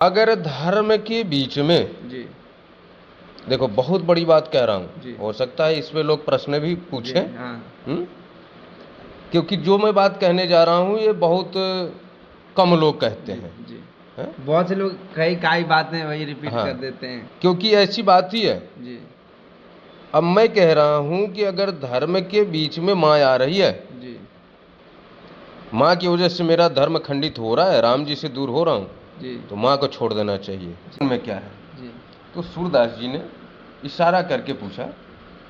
अगर धर्म के बीच में जी देखो, बहुत बड़ी बात कह रहा जी। हूँ, हो सकता है इसमें लोग प्रश्न भी जी पूछें। हाँ क्योंकि जो मैं बात कहने जा रहा हूँ ये बहुत कम लोग कहते जी हैं। जी। हैं? बहुत से लोग कई बातें वही रिपीट हाँ, कर देते हैं। क्योंकि ऐसी बात ही है। जी अब मैं कह रहा हूँ कि अगर धर्म के बीच में माँ आ रही है, जी माँ की वजह से मेरा धर्म खंडित हो रहा है, राम जी से दूर हो रहा हूँ, जी तो माँ को छोड़ देना चाहिए। में क्या है? जी तो सूरदास जी ने इशारा करके पूछा,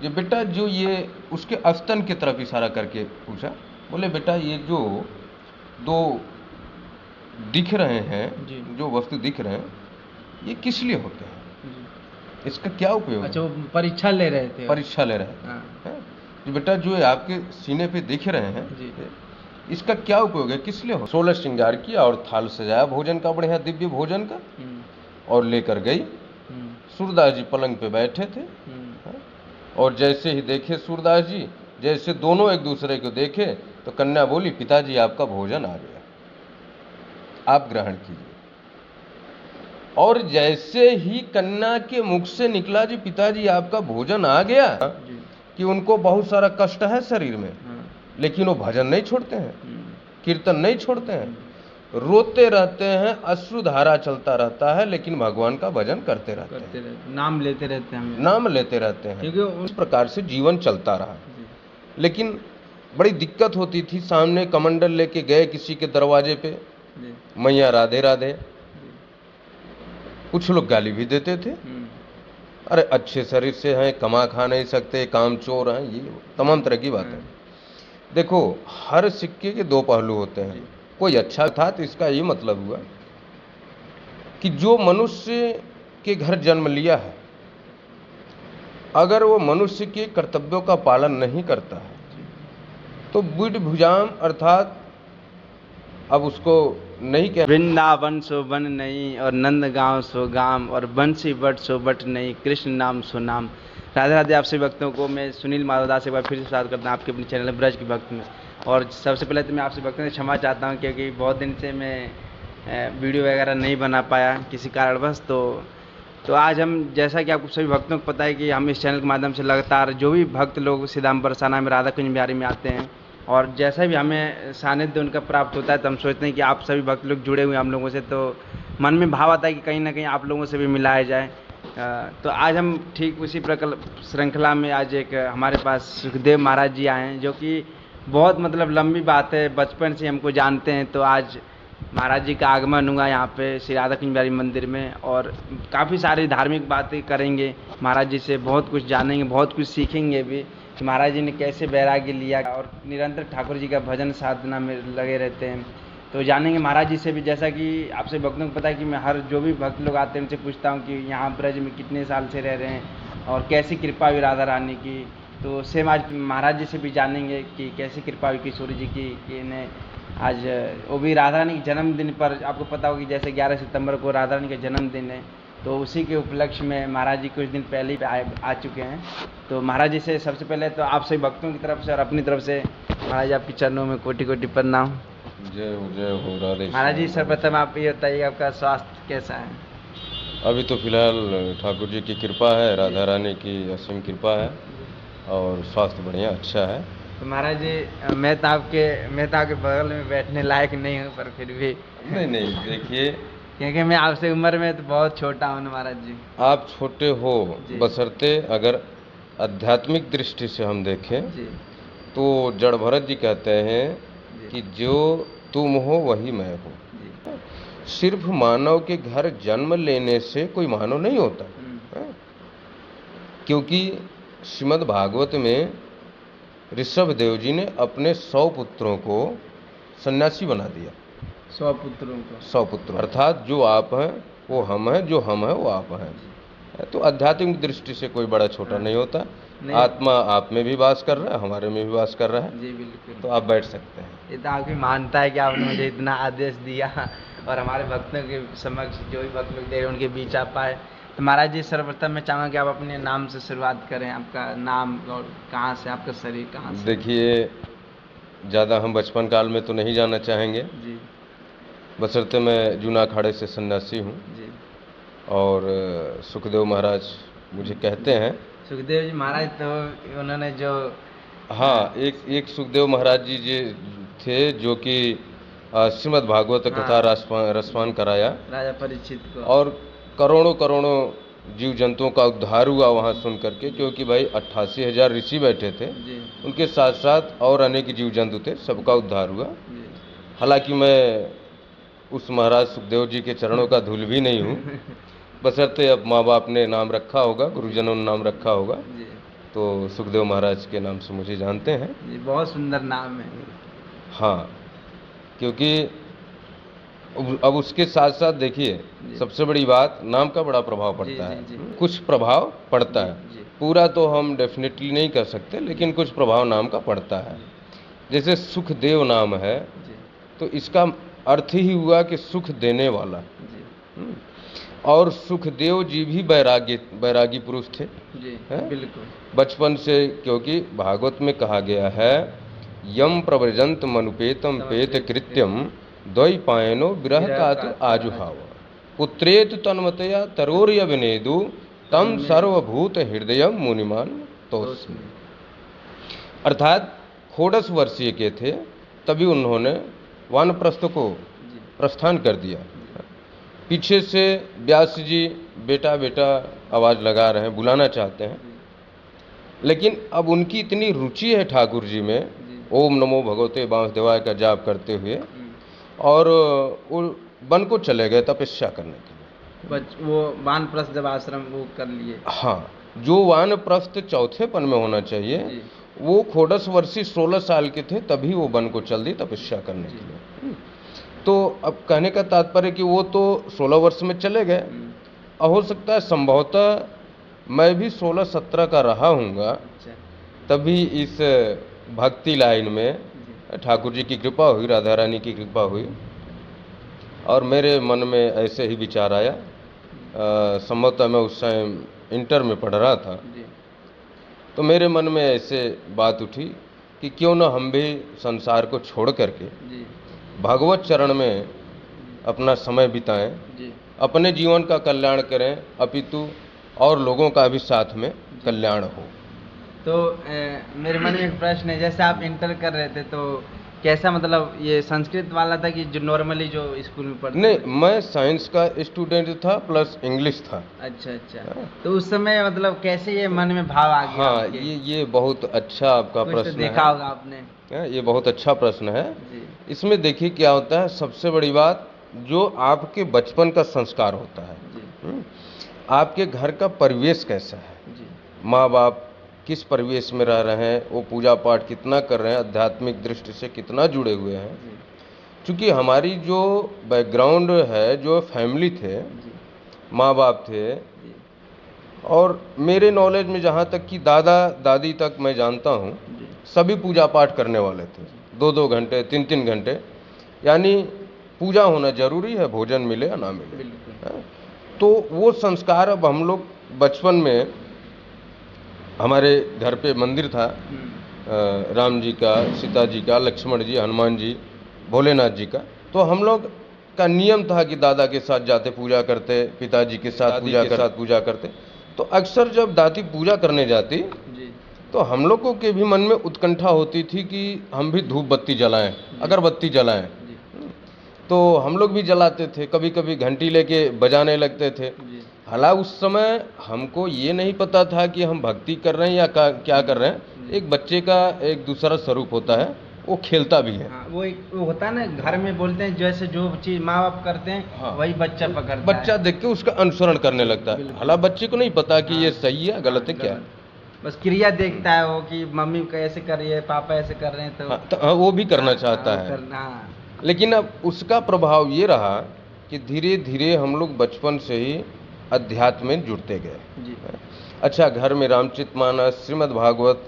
ये बेटा जो ये उसके अस्तन की तरफ इशारा करके पूछा, बोले बेटा ये जो दो दिख रहे हैं, जी जो वस्तु दिख रहे हैं, ये किस लिए होते हैं? जी। इसका क्या उपयोग अच्छा, है? वो परीक्षा ले रहे थे। परीक्षा ले रहे थे। हाँ हैं? जो बेटा जो ये आपके सीने पे दिख रहे हैं, जी इसका क्या उपयोग है, किस लिए हो? 16 श्रृंगार किया और थाल सजाया भोजन का, बढ़िया दिव्य भोजन का, और लेकर गई। सूरदास जी पलंग पे बैठे थे। हैं? और जैसे ही देखे सूरदास जी, जैसे दोनों एक दूसरे को देखे, तो कन्या बोली, पिताजी आपका भोजन आ गया, आप ग्रहण कीजिए। और जैसे ही कन्या के मुख से निकला, जी पिताजी आपका भोजन आ गया, कि उनको बहुत सारा कष्ट है शरीर में, लेकिन वो भजन नहीं छोड़ते हैं, कीर्तन नहीं छोड़ते हैं, रोते रहते हैं, अश्रुधारा चलता रहता है, लेकिन भगवान का भजन करते रहते हैं, नाम लेते रहते हैं, नाम लेते रहते हैं। क्योंकि इस प्रकार से जीवन चलता रहा। लेकिन बड़ी दिक्कत होती थी, सामने कमंडल लेके गए किसी के दरवाजे पे, मैया राधे राधे, कुछ लोग गाली भी देते थे, अरे अच्छे शरीर से हैं, कमा खा नहीं सकते, काम चोर हैं, ये तमाम तरह की बातें। देखो, हर सिक्के के दो पहलू होते हैं। कोई अच्छा था तो इसका ये मतलब हुआ कि जो मनुष्य के घर जन्म लिया है, अगर वो मनुष्य के कर्तव्यों का पालन नहीं करता है, तो बुढ़ भुजाम अर्थात, अब उसको नहीं कह, वृंदावन सो वन नहीं और नंद गांव सो गाम और बंसी बट सो बट नहीं, कृष्ण नाम सो नाम। राधे राधे। आप सभी भक्तों को मैं सुनील माधवदास एक बार फिर से स्वागत करता हूँ आपके अपने चैनल ब्रज के भक्त में। और सबसे पहले तो मैं आपसे भक्तों से क्षमा चाहता हूँ, क्योंकि बहुत दिन से मैं वीडियो वगैरह नहीं बना पाया किसी कारणवश। तो आज हम, जैसा कि आपको सभी भक्तों को पता है कि हम इस चैनल के माध्यम से लगातार जो भी भक्त लोग सीधाम बरसाना में राधा कुंज बिहारी में आते हैं, और जैसा भी हमें सानिध्य उनका प्राप्त होता है, तो हम सोचते हैं कि आप सभी भक्त लोग जुड़े हुए हम लोगों से, तो मन में भाव आता है कि कहीं ना कहीं आप लोगों से भी मिलाया जाए। तो आज हम ठीक उसी प्रकार श्रृंखला में आज एक हमारे पास सुखदेव महाराज जी आए हैं, जो कि बहुत मतलब लंबी बात है, बचपन से हमको जानते हैं। तो आज महाराज जी का आगमन हुआ यहाँ पे श्री राधा कुंज बिहारी मंदिर में, और काफ़ी सारी धार्मिक बातें करेंगे महाराज जी से, बहुत कुछ जानेंगे, बहुत कुछ सीखेंगे भी कि महाराज जी ने कैसे वैराग्य लिया, और निरंतर ठाकुर जी का भजन साधना में लगे रहते हैं। तो जानेंगे महाराज जी से भी। जैसा कि आपसे भक्तों को पता है कि मैं हर जो भी भक्त लोग आते हैं उनसे पूछता हूँ कि यहाँ ब्रज में कितने साल से रह रहे हैं और कैसी कृपा हुई राधा रानी की। तो सेम आज महाराज जी से भी जानेंगे कि कैसी कृपा हुई किशोरी जी की, कि इन्हें आज वो भी राधा रानी के जन्मदिन पर, आपको पता होगा कि जैसे 11 सितंबर को राधा रानी का जन्मदिन है, तो उसी के उपलक्ष्य में महाराज जी कुछ दिन पहले ही आ चुके हैं। तो महाराज जी से सबसे पहले तो आप सभी भक्तों की तरफ से और अपनी तरफ से महाराज आपके चरणों में कोटि कोटि प्रणाम। जय हो राधे। महाराज जी, सर्वप्रथम आप ये बताइए आपका स्वास्थ्य कैसा है? अभी तो फिलहाल ठाकुर जी की कृपा है, राधा रानी की असीम कृपा है, और स्वास्थ्य बढ़िया अच्छा है। तो महाराज जी, मैं तो आपके बगल में बैठने लायक नहीं हूँ, पर फिर भी नहीं देखिए, क्योंकि मैं आपसे उम्र में तो बहुत छोटा हूँ ना महाराज जी। आप छोटे हो, बशर्ते अगर आध्यात्मिक दृष्टि से हम देखें जी तो जड़ भरत जी कहते हैं कि जो तुम हो वही मैं हूँ। सिर्फ मानव के घर जन्म लेने से कोई मानव नहीं होता है? क्योंकि श्रीमद् भागवत में ऋषभ देव जी ने अपने 100 पुत्रों को सन्यासी बना दिया। 100 पुत्रों को, 100 पुत्र, अर्थात जो आप हैं वो हम हैं, जो हम हैं वो आप हैं। तो आध्यात्मिक दृष्टि से कोई बड़ा छोटा नहीं होता। आत्मा आप में भी वास कर रहा है, हमारे में भी वास कर रहा है। जी बिल्कुल। तो आप बैठ सकते हैं। ये तो आपकी मानता है कि आपने मुझे इतना आदेश दिया और हमारे भक्तों के समक्ष जो भी भक्त लोग दे रहे हैं उनके बीच आ पाए। तो महाराज जी, सर्वप्रथम मैं चाहूँगा कि आप अपने नाम से शुरुआत करें। आपका नाम और कहाँ से, आपका शरीर कहाँ से? देखिए, ज़्यादा हम बचपन काल में तो नहीं जाना चाहेंगे, जी बशर्ते मैं जूना अखाड़े से सन्यासी हूँ जी। और सुखदेव महाराज मुझे कहते हैं। सुखदेव जी महाराज तो उन्होंने जो हाँ, एक सुखदेव महाराज जी थे जो कि श्रीमद् भागवत कथा रसपान कराया राजा परीक्षित को, और करोड़ों करोड़ों जीव जंतुओं का उद्धार हुआ वहाँ सुन करके, क्योंकि भाई 88,000 ऋषि बैठे थे, उनके साथ साथ और अनेक जीव जंतु थे, सबका उद्धार हुआ। हालांकि मैं उस महाराज सुखदेव जी के चरणों का धूल भी नहीं हूँ, बशर्ते अब माँ बाप ने नाम रखा होगा, गुरुजनों ने नाम रखा होगा, तो सुखदेव महाराज के नाम से मुझे जानते हैं। ये बहुत सुंदर नाम है। हाँ, क्योंकि अब उसके साथ साथ देखिए, सबसे बड़ी बात, नाम का बड़ा प्रभाव पड़ता है। कुछ प्रभाव पड़ता है, पूरा तो हम डेफिनेटली नहीं कर सकते, लेकिन कुछ प्रभाव नाम का पड़ता है। जैसे सुखदेव नाम है, तो इसका अर्थ ही हुआ कि सुख देने वाला। और सुखदेव जी भी बैरागी पुरुष थे। बिल्कुल। बचपन से, क्योंकि भागवत में कहा गया है, यम प्रव्रजंत मनुपेतम पेत कृत्यम द्वैपायनो विरह कातु आजुहाव पुत्रेत तन्मतया तरोर्य विनेदु तम सर्वभूत हृदय मुनिमान तोस्मि। अर्थात 16 वर्षीय के थे तभी उन्होंने वानप्रस्थ को प्रस्थान कर दिया। पीछे से व्यास जी बेटा बेटा आवाज़ लगा रहे हैं, बुलाना चाहते हैं, लेकिन अब उनकी इतनी रुचि है ठाकुर जी में, ओम नमो भगवते वासुदेवाय का जाप करते हुए, और वो वन को चले गए तपस्या करने के लिए। वो वानप्रस्थ जब आश्रम वो कर लिए। हाँ, जो वानप्रस्थ चौथे पन में होना चाहिए, वो 16 वर्षीय 16 साल के थे तभी वो वन को चल दी तपस्या करने के लिए। तो अब कहने का तात्पर्य कि वो तो 16 वर्ष में चले गए, और हो सकता है संभवतः मैं भी 16-17 का रहा हूँगा, तभी इस भक्ति लाइन में ठाकुर जी की कृपा हुई, राधा रानी की कृपा हुई, और मेरे मन में ऐसे ही विचार आया। संभवतः मैं उस टाइम इंटर में पढ़ रहा था, तो मेरे मन में ऐसे बात उठी कि क्यों ना हम भी संसार को छोड़ करके भगवत चरण में अपना समय बिताएं, अपने जीवन का कल्याण करें, अपितु और लोगों का भी साथ में कल्याण हो। तो मेरे मन में एक प्रश्न है, जैसे आप इंटर कर रहे थे तो कैसा, मतलब ये संस्कृत वाला था कि जो नॉर्मली जो स्कूल में पढ़ते? नहीं, मैं साइंस का स्टूडेंट था प्लस इंग्लिश था। अच्छा। तो उस समय मतलब कैसे ये मन में भाव आ गया? हाँ, ये बहुत अच्छा आपका प्रश्न है। देखा होगा आपने। ये बहुत अच्छा प्रश्न है। इसमें देखिए क्या होता है, सबसे बड़ी बात जो आपके बचपन का संस्कार होता है, आपके घर का परिवेश कैसा है, माँ बाप किस परिवेश में रह रहे हैं, वो पूजा पाठ कितना कर रहे हैं, आध्यात्मिक दृष्टि से कितना जुड़े हुए हैं। क्योंकि हमारी जो बैकग्राउंड है, जो फैमिली थे, माँ बाप थे, और मेरे नॉलेज में जहाँ तक कि दादा दादी तक मैं जानता हूँ, सभी पूजा पाठ करने वाले थे, 2-2 घंटे 3-3 घंटे, यानी पूजा होना जरूरी है, भोजन मिले या ना मिले। तो वो संस्कार अब हम लोग बचपन में, हमारे घर पे मंदिर था, राम जी का, सीता जी का, लक्ष्मण जी, हनुमान जी, भोलेनाथ जी का, तो हम लोग का नियम था कि दादा के साथ जाते पूजा करते, पिताजी के साथ पूजा करते। तो अक्सर जब दादी पूजा करने जाती तो हम लोगों के भी मन में उत्कंठा होती थी कि हम भी धूप बत्ती जलाएं, अगरबत्ती जलाएं। तो हम लोग भी जलाते थे, कभी कभी घंटी लेके बजाने लगते थे। हालांकि उस समय हमको ये नहीं पता था कि हम भक्ति कर रहे हैं या क्या कर रहे हैं। एक बच्चे का एक दूसरा स्वरूप होता है, वो खेलता भी है। हाँ, वो होता है ना, घर में बोलते हैं जैसे जो चीज माँ बाप करते हैं, हाँ, वही बच्चा पकड़ता है। बच्चा देख के उसका अनुसरण करने लगता है। हालांकि बच्चे को नहीं पता कि ये सही है गलत है क्या, बस क्रिया देखता है वो कि मम्मी कैसे कर रही है, पापा ऐसे कर रहे हैं, तो वो भी करना चाहता है। लेकिन अब उसका प्रभाव ये रहा कि धीरे धीरे हम लोग बचपन से ही अध्यात्म में जुड़ते गए। अच्छा, घर में रामचरितमानस, श्रीमद् भागवत,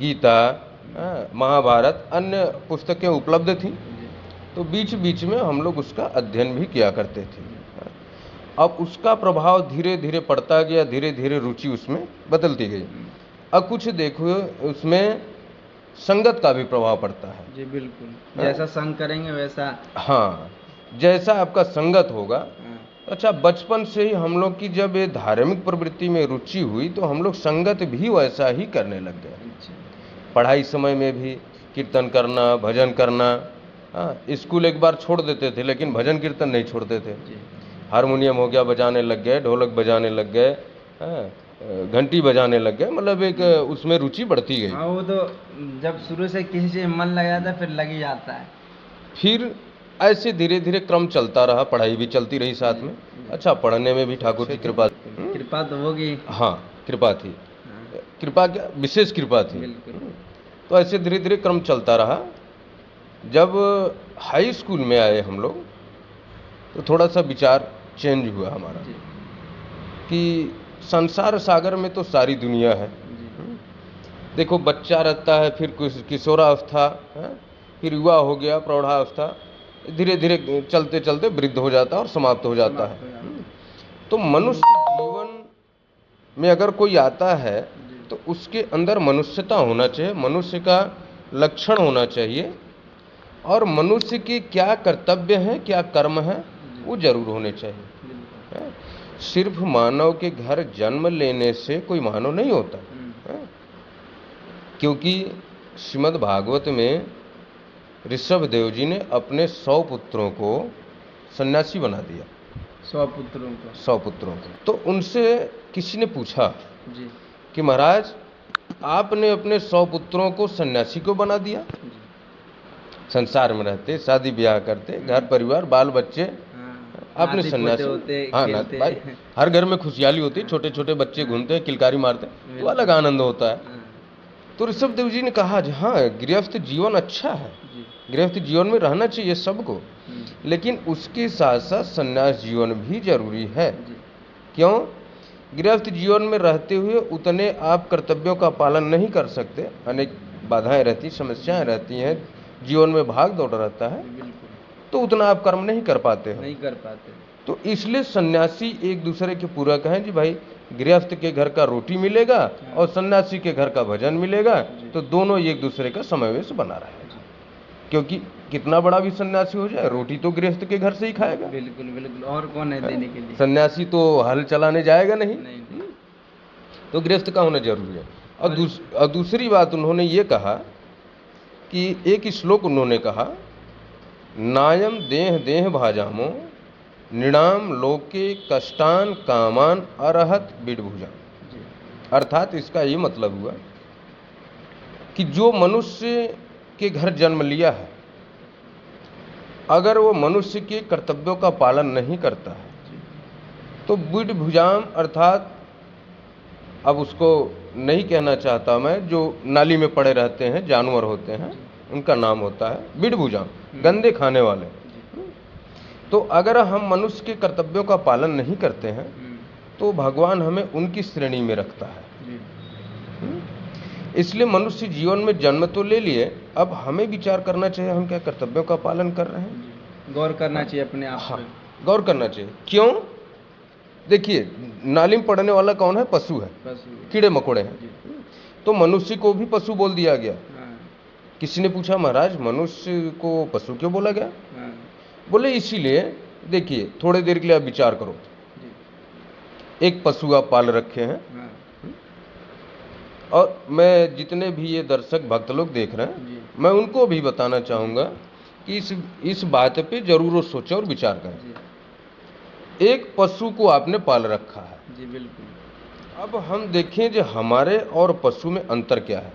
गीता, महाभारत, अन्य पुस्तकें उपलब्ध थी, तो बीच बीच में हम लोग उसका अध्ययन भी किया करते थे। अब उसका प्रभाव धीरे धीरे पड़ता गया, धीरे धीरे रुचि उसमें बदलती गई। अब कुछ देखो, उसमें संगत का भी प्रभाव पड़ता है। जी बिल्कुल, जैसा संग करेंगे वैसा। हाँ, जैसा आपका संगत होगा। हाँ, अच्छा, बचपन से ही हम लोग की जब ये धार्मिक प्रवृत्ति में रुचि हुई तो हम लोग संगत भी वैसा ही करने लग गए। अच्छा। पढ़ाई समय में भी कीर्तन करना, भजन करना। हाँ, स्कूल एक बार छोड़ देते थे लेकिन भजन कीर्तन नहीं छोड़ते थे। जी। हारमोनियम हो गया बजाने लग गए, ढोलक बजाने लग गए, हाँ, घंटी बजाने लग गए, मतलब एक उसमें रुचि बढ़ती गई। हाँ, वो तो जब शुरू से किसी चीज में मन लग जाता है फिर लग ही जाता है। फिर ऐसे धीरे धीरे क्रम चलता रहा, पढ़ाई भी चलती रही साथ में। अच्छा, पढ़ने में भी ठाकुर की कृपा। कृपा तो होगी। हाँ, कृपा थी। हाँ, कृपा क्या, विशेष कृपा थी। बिल्कुल। तो ऐसे धीरे धीरे क्रम चलता रहा। जब हाई स्कूल में आए हम लोग तो थोड़ा सा विचार चेंज हुआ हमारा जी। कि संसार सागर में तो सारी दुनिया है। जी। देखो, बच्चा रहता है, फिर किशोरावस्था, फिर युवा हो गया, प्रौढ़ावस्था, धीरे धीरे चलते चलते वृद्ध हो जाता है और समाप्त हो जाता है। तो मनुष्य जीवन में अगर कोई आता है तो उसके अंदर मनुष्यता होना चाहिए, मनुष्य का लक्षण होना चाहिए, और मनुष्य के क्या कर्तव्य हैं, क्या कर्म हैं, वो जरूर होने चाहिए। हैं? सिर्फ मानव के घर जन्म लेने से कोई मानव नहीं होता। हैं? क्योंकि श्रीमद् भागवत में ऋषभ देव जी ने अपने 100 पुत्रों को सन्यासी बना दिया। 100 पुत्रों को। 100 पुत्रों को। तो उनसे किसी ने पूछा जी। कि महाराज, आपने अपने 100 पुत्रों को सन्यासी क्यों बना दिया? जी। संसार में रहते, शादी ब्याह करते, घर परिवार, बाल बच्चे, आपने नाती सन्यासी। पोते होते, हाँ, खेलते। भाई, हर घर में खुशहाली होती है, छोटे छोटे बच्चे घूमते हैं, किलकारी मारते हैं, तो अलग आनंद होता है। हाँ, तो ऋषभ देव जी ने कहा, हाँ, गृहस्थ जीवन अच्छा है, जी। गृहस्थ जीवन में रहना चाहिए सबको, लेकिन उसके साथ साथ संन्यास जीवन भी जरूरी है। जी। क्यों? गृहस्थ जीवन में रहते हुए उतने आप कर्तव्यों का पालन नहीं कर सकते, अनेक बाधाएं रहती, समस्याएं रहती हैं, जीवन में भाग दौड़ रहता है, बिल्कुल तो उतना आप कर्म नहीं कर पाते हो। नहीं कर पाते। तो इसलिए सन्यासी एक दूसरे के पूरक हैं जी भाई। गृहस्थ के घर का रोटी मिलेगा और सन्यासी के घर का भजन मिलेगा, तो दोनों एक दूसरे का समावेश बना रहेगा। क्योंकि कितना बड़ा भी सन्यासी हो जाए, रोटी तो गृहस्थ के घर से ही खाएगा। बिल्कुल बिल्कुल, और कौन है देने के लिए? सन्यासी तो हल चलाने जाएगा नहीं। नहीं। तो गृहस्थ का होना जरूरी है। और दूसरी बात उन्होंने ये कहा कि एक श्लोक उन्होंने कहा, नायम देह देह भाजामो निणाम लोके कष्टान कामान अरहत बिडभुजा। अर्थात इसका ये मतलब हुआ कि जो मनुष्य के घर जन्म लिया है, अगर वो मनुष्य के कर्तव्यों का पालन नहीं करता है तो बिडभुजाम, अर्थात अब उसको नहीं कहना चाहता मैं, जो नाली में पड़े रहते हैं, जानवर होते हैं, उनका नाम होता है बिडभुजाम, गंदे खाने वाले। तो अगर हम मनुष्य के कर्तव्यों का पालन नहीं करते हैं तो भगवान हमें उनकी श्रेणी में रखता है। इसलिए मनुष्य जीवन में जन्म तो ले लिए, अब हमें विचार करना चाहिए हम क्या कर्तव्यों का पालन कर रहे हैं। गौर करना चाहिए अपने आप पे। गौर करना चाहिए। क्यों? देखिए, नाली में पड़ने वाला कौन है? पशु है, कीड़े मकोड़े हैं। तो मनुष्य को भी पशु बोल दिया गया। किसी ने पूछा, महाराज मनुष्य को पशु क्यों बोला गया? बोले इसीलिए, देखिए थोड़े देर के लिए आप विचार करो, एक पशु आप पाल रखे हैं, और मैं जितने भी ये दर्शक भक्त लोग देख रहे हैं, मैं उनको भी बताना चाहूँगा कि इस बात पे जरूर सोचें और विचार करें। एक पशु को आपने पाल रखा है। जी बिल्कुल। अब हम देखें जो हमारे और पशु में अंतर क्या है।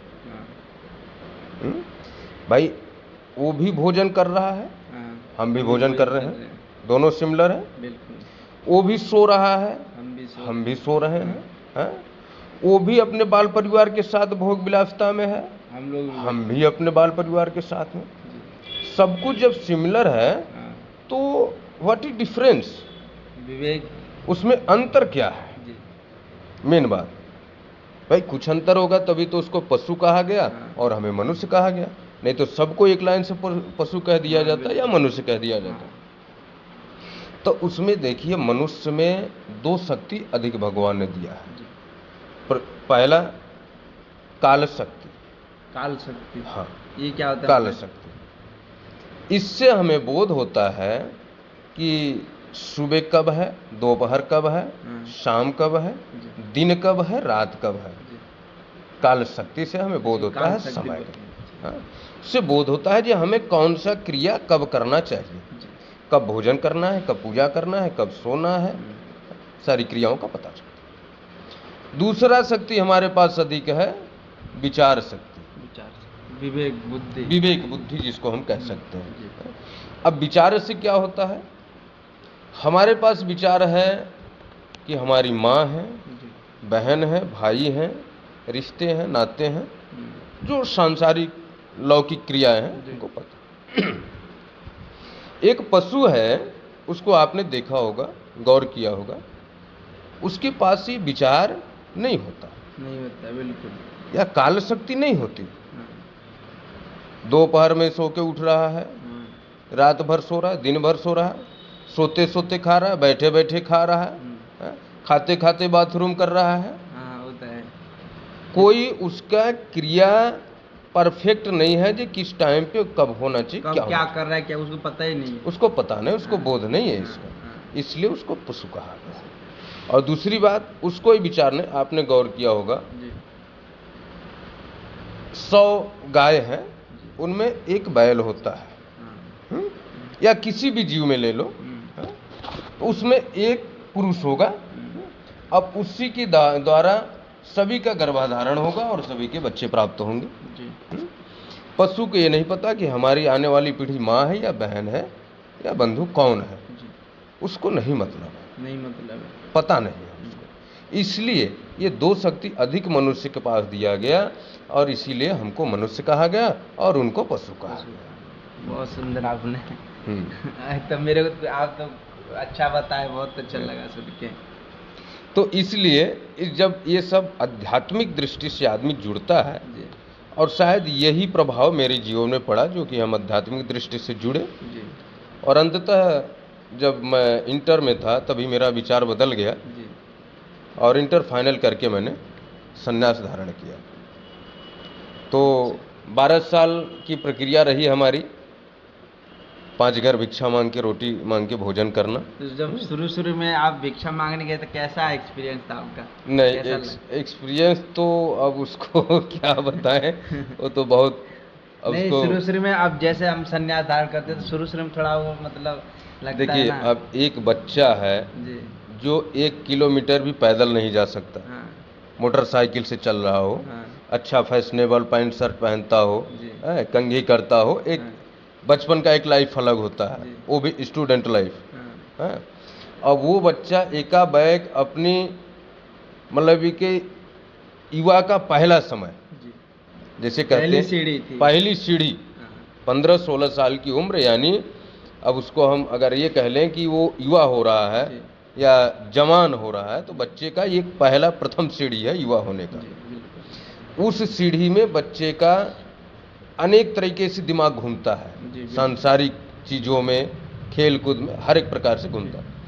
भाई, वो भी भोजन कर रहा है, हम भी भोजन कर रहे हैं, दोनों सिमिलर है। बिल्कुल। वो भी सो रहा है, हम भी सो रहे हैं। वो भी अपने बाल परिवार के साथ भोग विलासिता में है, हम भी अपने बाल परिवार के साथ में। सब कुछ जब सिमिलर है तो व्हाट इज डिफरेंस? विवेक, उसमें अंतर क्या है? मेन बात भाई, कुछ अंतर होगा तभी तो उसको पशु कहा गया और हमें मनुष्य कहा गया, नहीं तो सबको एक लाइन से पशु कह दिया जाता या मनुष्य कह दिया जाता। तो उसमें देखिए, मनुष्य में 2 शक्ति अधिक भगवान ने दिया है। पहला काल शक्ति। काल शक्ति, हाँ, ये क्या होता है? काल शक्ति। इससे हमें बोध होता है कि सुबह कब है, दोपहर कब है, शाम कब है, दिन कब है, रात कब है। काल शक्ति से हमें बोध होता है समय का। हाँ, उससे बोध होता है कि हमें कौन सा क्रिया कब करना चाहिए, कब भोजन करना है, कब पूजा करना है, कब सोना है, सारी क्रियाओं का पता चलता है। दूसरा शक्ति हमारे पास अधिक है विचार शक्ति, विवेक बुद्धि जिसको हम कह सकते हैं। अब विचार से क्या होता है, हमारे पास विचार है कि हमारी माँ है, बहन है, भाई हैं, रिश्ते हैं, नाते हैं, जो सांसारिक लौकिक क्रियाएं हैं उनको पता। एक पशु है, उसको आपने देखा होगा, गौर किया होगा, उसके पास ही विचार नहीं होता बिल्कुल, या काल शक्ति नहीं होती। दोपहर में सो के उठ रहा है, रात भर सो रहा है, दिन भर सो रहा है, सोते सोते खा रहा है, बैठे बैठे खा रहा है, खाते खाते बाथरूम कर रहा है। होता है। कोई उसका क्रिया परफेक्ट नहीं है कि किस टाइम पे कब होना चाहिए, क्या कर रहा है, क्या उसको पता ही नहीं, उसको पता नहीं, उसको बोध नहीं है इसका, इसलिए उसको पशु कहा गया। और दूसरी बात, उसको ही विचार नहीं, आपने गौर किया होगा, 100 गाय हैं, उनमें एक बैल होता है, या किसी भी जीव में ले लो, तो उसमें एक पुरुष होगा। अब उसी के द्वारा सभी का गर्भाधारण होगा और सभी के बच्चे प्राप्त होंगे। पशु को ये नहीं पता कि हमारी आने वाली पीढ़ी माँ है या बहन है या बंधु कौन है, उसको नहीं मतलब है, पता नहीं है उसको। इसलिए ये दो शक्ति अधिक मनुष्य के पास दिया गया और इसीलिए हमको मनुष्य कहा गया और उनको पशु कहा गया। बहुत सुंदर आपने तो मेरे को आप तो अच्छा बताए, बहुत अच्छा लगा सुन के। तो इसलिए जब ये सब आध्यात्मिक दृष्टि से आदमी जुड़ता है, और शायद यही प्रभाव मेरे जीवन में पड़ा, जो कि हम आध्यात्मिक दृष्टि से जुड़े, और अंततः जब मैं इंटर में था तभी मेरा विचार बदल गया और इंटर फाइनल करके मैंने संन्यास धारण किया। तो 12 साल की प्रक्रिया रही हमारी, 5 घर भिक्षा मांग के, रोटी मांग के भोजन करना। तो जब शुरू में आप भिक्षा मांगने गए तो कैसा एक्सपीरियंस था आपका? नहीं, एक्सपीरियंस तो अब उसको क्या बताएं, वो तो बहुत नहीं, शुरू में अब जैसे हम संन्यास धारण करते तो शुरू में थोड़ा वो मतलब लगता है ना। देखिए, अब एक बच्चा है जो 1 किलोमीटर भी पैदल नहीं जा सकता, मोटरसाइकिल से चल रहा हो, अच्छा फैशनेबल पैंट शर्ट पहनता हो, कंघी करता हो, एक बचपन का एक लाइफ अलग होता है, वो भी स्टूडेंट लाइफ। अब वो बच्चा एकाएक अपनी मतलब कि युवा का पहला समय, जैसे कहते हैं पहली सीढ़ी, 15-16 साल की उम्र, यानी अब उसको हम अगर ये कह लें कि वो युवा हो रहा है या जवान हो रहा है, तो बच्चे का ये पहला प्रथम सीढ़ी है युवा होने का। उस सीढ़ी में बच्चे का अनेक तरीके से दिमाग घूमता है, सांसारिक चीज़ों में, खेल कूद में, हर एक प्रकार से घूमता है।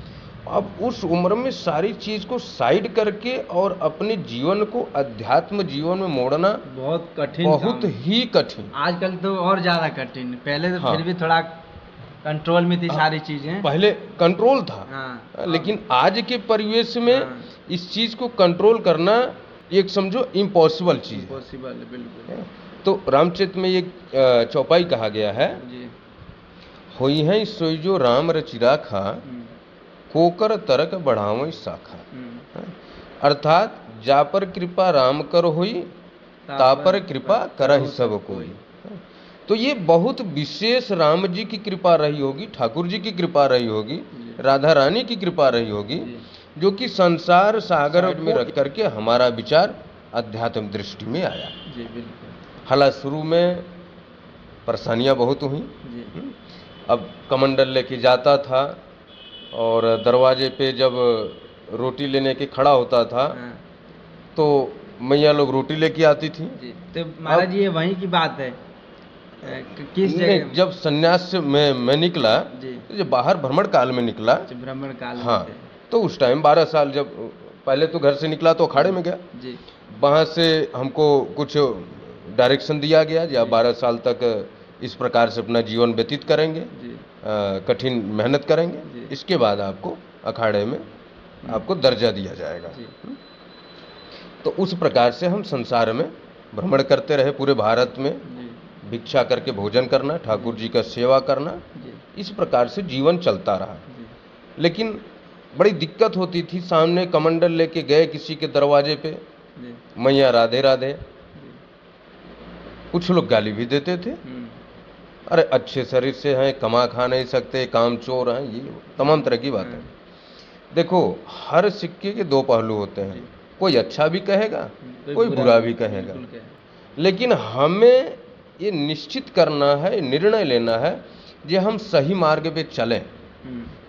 अब उस उम्र में सारी चीज़ को साइड करके और अपने जीवन को अध्यात्म जीवन में मोड़ना बहुत कठिन, बहुत ही कठिन। आजकल तो और ज़्यादा कठिन, पहले तो फिर भी थोड़ा कंट्रोल में थी सारी चीज़ें, पहले कंट्रोल था। लेकिन आज के परिवेश में इस चीज़ को कंट्रोल करना एक समझो इम्पॉसिबल चीज़ है। इम्पॉसिबल, बिल्कुल। तो रामचरित में एक चौपाई कहा गया है, होई है सोई जो राम रचिरा खा, कोकर तरक बढ़ावई शाखा। अर्थात जा पर कृपा राम कर होई, ता पर कृपा करहि सब कोई। तो ये बहुत विशेष राम जी की कृपा रही होगी, ठाकुर जी की कृपा रही होगी, राधा रानी की कृपा रही होगी, जो कि संसार सागर में रख करके हमारा विचार अध्यात्म दृष्टि में आया। हालांकि शुरू में परेशानियां बहुत हुई। अब कमंडल लेके जाता था और दरवाजे पे जब रोटी लेने के खड़ा होता था तो मैया लोग रोटी लेके आती थी। तो महाराज ये वहीं की बात है, किस जगह? जब संन्यास से मैं निकला, तो जब बाहर भ्रमण काल में निकला, भ्रमण काल, हाँ, तो उस टाइम 12 साल, जब पहले तो घर से निकला तो अखाड़े में गया, वहाँ से हमको कुछ डायरेक्शन दिया गया, या 12 साल तक इस प्रकार से अपना जीवन व्यतीत करेंगे, कठिन मेहनत करेंगे। जी। इसके बाद आपको अखाड़े में आपको दर्जा दिया जाएगा। जी। तो उस प्रकार से हम संसार में भ्रमण करते रहे पूरे भारत में, जी। भिक्षा करके भोजन करना, ठाकुर जी का सेवा करना, जी। इस प्रकार से जीवन चलता रहा। जी। लेकिन बड़ी दिक्कत होती थी, सामने कमंडल लेके गए किसी के दरवाजे पे, जी। मैया राधे राधे, जी। कुछ लोग गाली भी देते थे, अरे अच्छे शरीर से हैं, कमा खा नहीं सकते, काम चोर हैं, ये तमाम तरह की बातें। देखो, हर सिक्के के दो पहलू होते हैं, कोई अच्छा भी कहेगा, कोई बुरा भी कहेगा, लेकिन हमें ये निश्चित करना है, निर्णय लेना है कि हम सही मार्ग पे चलें।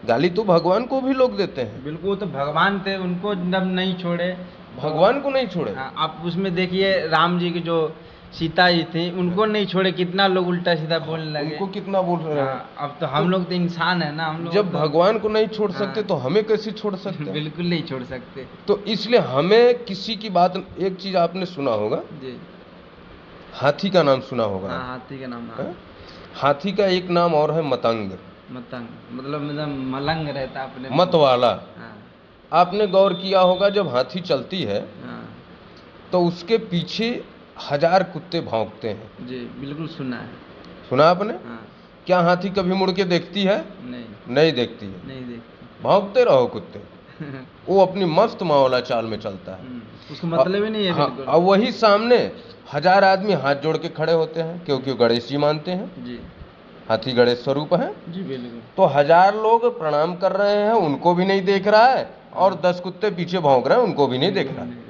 गाली तो भगवान को भी लोग देते हैं, बिल्कुल, तो भगवान थे, उनको जब नहीं छोड़े, भगवान को नहीं छोड़े। आप उसमें देखिए राम जी की जो सीता जी थी, उनको नहीं छोड़े, कितना लोग उल्टा सीधा बोलने लगे, उनको कितना बोल रहे हैं। अब तो हम लोग तो इंसान है ना, हम लोग जब तो भगवान को नहीं छोड़ सकते तो हमें कैसे छोड़ सकते हैं? बिल्कुल नहीं छोड़ सकते। तो इसलिए हमें किसी की बात, एक चीज आपने सुना होगा जी, हाथी का नाम सुना होगा। हाँ, हाथी का नाम। हाँ? हाथी का एक नाम और है मतंग, मतंग मतलब मलंग रहता अपने मत वाला। हाँ, आपने गौर किया होगा जब हाथी चलती है हाँ, तो उसके पीछे 1000 कुत्ते भौंकते हैं। जी, बिल्कुल सुना है। सुना आपने? हाँ, क्या हाथी कभी मुड़ के देखती है? नहीं, नहीं देखती है। नहीं देखती। भौंकते रहो कुत्ते, वो अपनी मस्त मावला चाल में चलता है। उसका मतलब ही नहीं है। हाँ, बिल्कुल। और वही सामने 1000 आदमी हाथ जोड़ के खड़े होते हैं, क्योंकि वो गणेश जी मानते हैं, जी, हाथी गणेश स्वरूप है। जी, बिल्कुल। तो 1000 लोग प्रणाम कर रहे हैं, उनको भी नहीं देख रहा है, और 10 कुत्ते पीछे भौंक रहे हैं, उनको भी नहीं देख रहा है।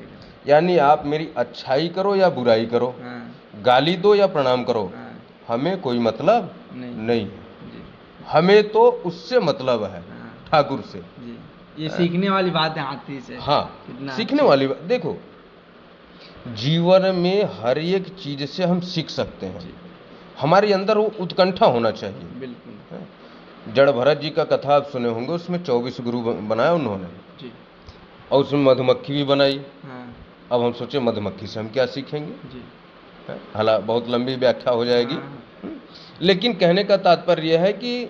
यानी आप मेरी अच्छाई करो या बुराई करो, हाँ, गाली दो या प्रणाम करो, हाँ, हमें कोई मतलब नहीं है। जी, हमें तो उससे मतलब है, हाँ, ठाकुर से। जी, ये सीखने वाली बात है हाथी से। हाँ, कितना सीखने अच्छा। वाली बात। देखो, जीवन में हर एक चीज से हम सीख सकते हैं, जी, हमारे अंदर वो उत्कंठा होना चाहिए। बिल्कुल। जड़ भरत जी का कथा आप सुने होंगे, उसमें 24 गुरु बनाया उन्होंने, जी, और उसमें मधुमक्खी भी बनाई। हाँ, अब हम सोचे मधुमक्खी से हम क्या सीखेंगे, जी, हालांकि बहुत लंबी व्याख्या हो जाएगी। हाँ, लेकिन कहने का तात्पर्य यह है कि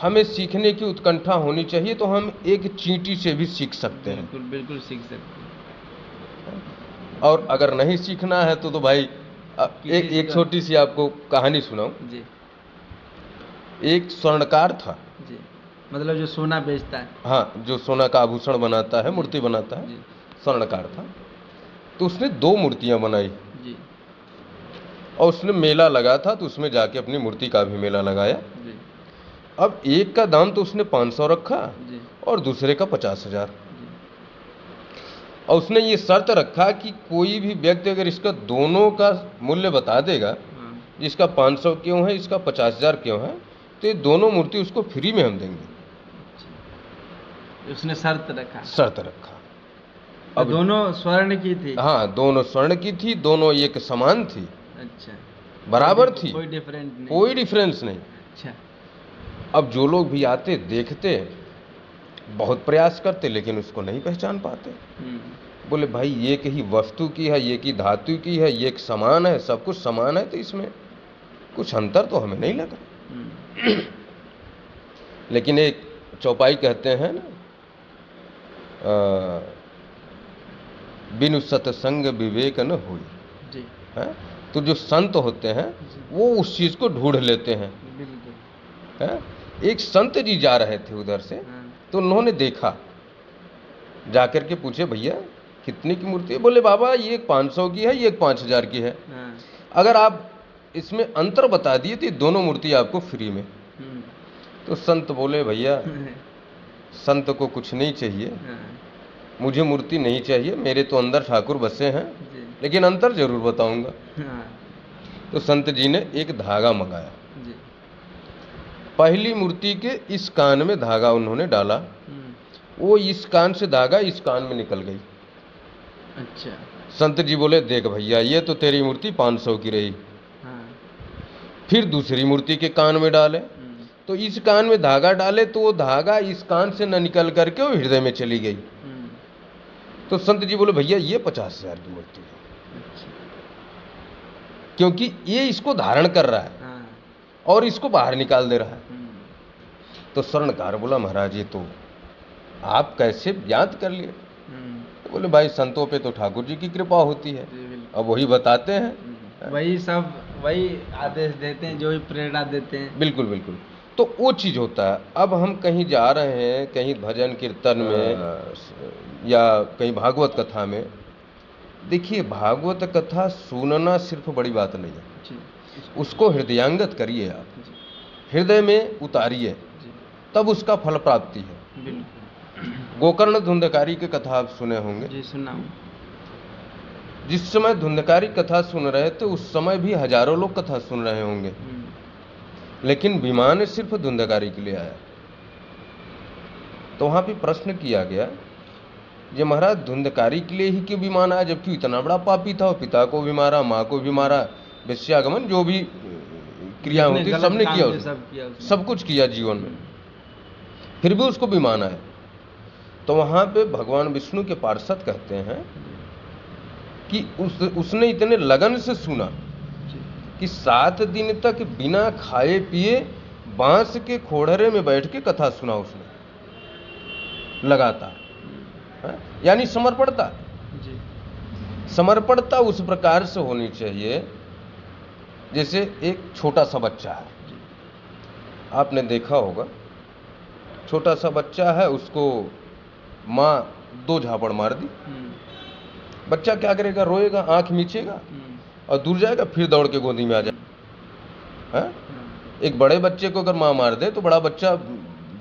हमें सीखने की उत्कंठा होनी चाहिए, तो हम एक चींटी से भी सीख सकते हैं। बिल्कुल, बिल्कुल सीख सकते हैं। और अगर नहीं सीखना है तो भाई एक छोटी सी आपको कहानी सुनाऊं। जी, एक स्वर्णकार था, जी, मतलब जो सोना बेचता है। हाँ, जो सोना का आभूषण बनाता है, मूर्ति बनाता है, जी, स्वर्णकार था। तो उसने 2 मूर्तियां बनाई, जी, और उसने मेला लगा था तो उसमें जाके अपनी मूर्ति का भी मेला लगाया। जी, अब एक का दाम तो उसने 500 रखा, जी, और दूसरे का 50,000। जी, और उसने ये शर्त रखा कि कोई भी व्यक्ति अगर इसका दोनों का मूल्य बता देगा, हाँ, इसका 500 क्यों है, इसका 50,000 क्यों है, तो ये दोनों मूर्ति उसको फ्री में हम देंगे। उसने शर्त रखा। शर्त रखा। तो दोनों स्वर्ण की थी। हाँ, दोनों स्वर्ण की थी, दोनों एक समान थी, अच्छा, बराबर थी, कोई डिफरेंट नहीं। कोई डिफरेंस नहीं। अच्छा, अब जो लोग भी आते देखते, बहुत प्रयास करते, लेकिन उसको नहीं पहचान पाते। बोले भाई ये कहीं वस्तु की है, ये की धातु की है, ये एक समान है, सब कुछ समान है, तो इसमें कुछ अंतर तो हमें नहीं लगा। लेकिन एक चौपाई कहते हैं ना, बिनु सत्संग विवेक न हुई। जी, है? तो जो संत होते हैं वो उस चीज को ढूंढ लेते हैं। बिल्कुल। है? एक संत जी जा रहे थे उधर से, हाँ, तो उन्होंने देखा, जाकर के पूछे भैया कितने की मूर्ति है? बोले बाबा ये एक 500 की है, ये एक 5,000 की है। हाँ, अगर आप इसमें अंतर बता दिए तो ये दोनों मूर्ति आपको फ्री में। तो संत बोले भैया संत को कुछ नहीं चाहिए, हाँ, मुझे मूर्ति नहीं चाहिए, मेरे तो अंदर ठाकुर बसे हैं, जी, लेकिन अंतर जरूर बताऊंगा। हाँ, तो संत जी ने एक धागा मंगाया, जी, पहली मूर्ति के इस कान में धागा उन्होंने डाला, वो इस कान से धागा इस कान में निकल गई। अच्छा, संत जी बोले देख भैया ये तो तेरी मूर्ति 500 की रही। हाँ, फिर दूसरी मूर्ति के कान में डाले, तो इस कान में धागा डाले तो वो धागा इस कान से न निकल करके वो हृदय में चली गई। तो संत जी बोले भैया ये 50,000 की मूर्ति है, अच्छा, क्योंकि ये इसको धारण कर रहा है हाँ, और इसको बाहर निकाल दे रहा है। तो स्वर्णकार बोला महाराज ये तो आप कैसे ज्ञात कर लिए? तो बोले भाई संतों पे तो ठाकुर जी की कृपा होती है, अब वही बताते हैं, वही आदेश देते हैं, जो भी प्रेरणा देते हैं। बिल्कुल बिल्कुल। तो वो चीज़ होता है। अब हम कहीं जा रहे हैं, कहीं भजन कीर्तन में या कहीं भागवत कथा में, देखिए भागवत कथा सुनना सिर्फ बड़ी बात नहीं है, उसको हृदयांगत करिए आप, हृदय में उतारिए, तब उसका फल प्राप्ति है। गोकर्ण धुंधकारी की कथा आप सुने होंगे जी? सुना। जिस समय धुंधकारी कथा सुन रहे थे उस समय भी हजारों लोग कथा सुन रहे होंगे, लेकिन विमान सिर्फ धुंधकारी के लिए आया। तो वहां पे प्रश्न किया गया, ये महाराज धुंधकारी के लिए ही क्यों विमान आया, जबकि इतना बड़ा पापी था, पिता को भी मारा, माँ को भी मारा, वेश्यागमन जो भी क्रिया होती सबने किया, सब कुछ किया जीवन में, फिर भी उसको विमान आया। तो वहां पे भगवान विष्णु के पार्षद कहते हैं कि उसने इतने लगन से सुना कि 7 दिन तक बिना खाए पिए बांस के खोड़रे में बैठ के कथा सुना उसने लगातार। यानी समर्पणता, समर्पणता उस प्रकार से होनी चाहिए जैसे एक छोटा सा बच्चा है, आपने देखा होगा, छोटा सा बच्चा है, उसको माँ 2 झापड़ मार दी, बच्चा क्या करेगा, रोएगा, आंख मीचेगा और दूर जाएगा, फिर दौड़ के गोदी में आ जाएगा। एक बड़े बच्चे को अगर माँ मार दे तो बड़ा बच्चा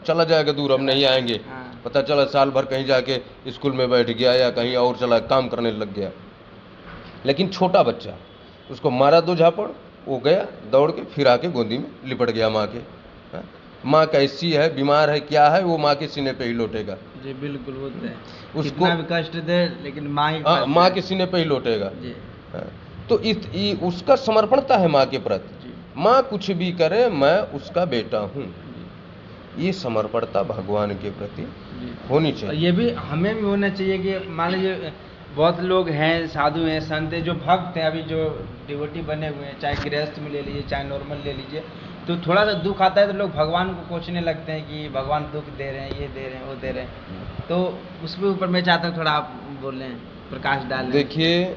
चला जाएगा दूर, अब नहीं आएंगे, पता चला साल भर कहीं जाके स्कूल में बैठ गया या कहीं और चला काम करने लग गया। लेकिन छोटा बच्चा, उसको मारा 2 झापड़, वो गया दौड़ के, फिर आके गोदी में लिपट गया माँ के। माँ कैसी है, बीमार है, क्या है, वो माँ के सीने पे ही लौटेगा। जी बिल्कुल, होता है, उसको भी कष्ट दे लेकिन माँ के सीने पे ही लौटेगा। तो उसका समर्पणता है माँ के प्रति, माँ कुछ भी करे मैं उसका बेटा हूँ, ये समर्पणता भगवान के प्रति होनी चाहिए। ये भी हमें भी होना चाहिए कि मान लीजिए बहुत लोग हैं, साधु हैं, संत हैं, जो भक्त हैं, अभी जो डिवोटी बने हुए हैं, चाहे गृहस्थ में ले लीजिए चाहे नॉर्मल ले लीजिए, तो थोड़ा सा दुख आता है तो लोग भगवान को कोसने लगते हैं कि भगवान दुख दे रहे हैं, ये दे रहे हैं, वो दे रहे हैं। तो उसके ऊपर मैं चाहता हूँ थोड़ा आप बोलें, प्रकाश डालें। देखिए,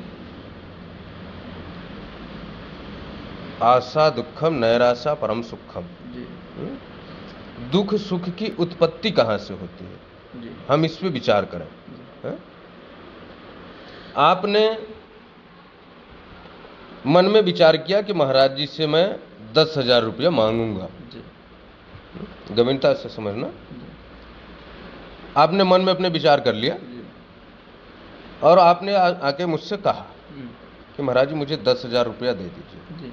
आशा दुखम नैराशा परम सुखम, दुख सुख की उत्पत्ति कहाँ से होती है जी? हम इस पे विचार करें। आपने मन में विचार किया कि महाराज जी से मैं 10,000 रुपया मांगूंगा, गंभीरता से समझना, आपने मन में अपने विचार कर लिया और आपने आके मुझसे कहा कि महाराज जी मुझे 10,000 रुपया दे दीजिए।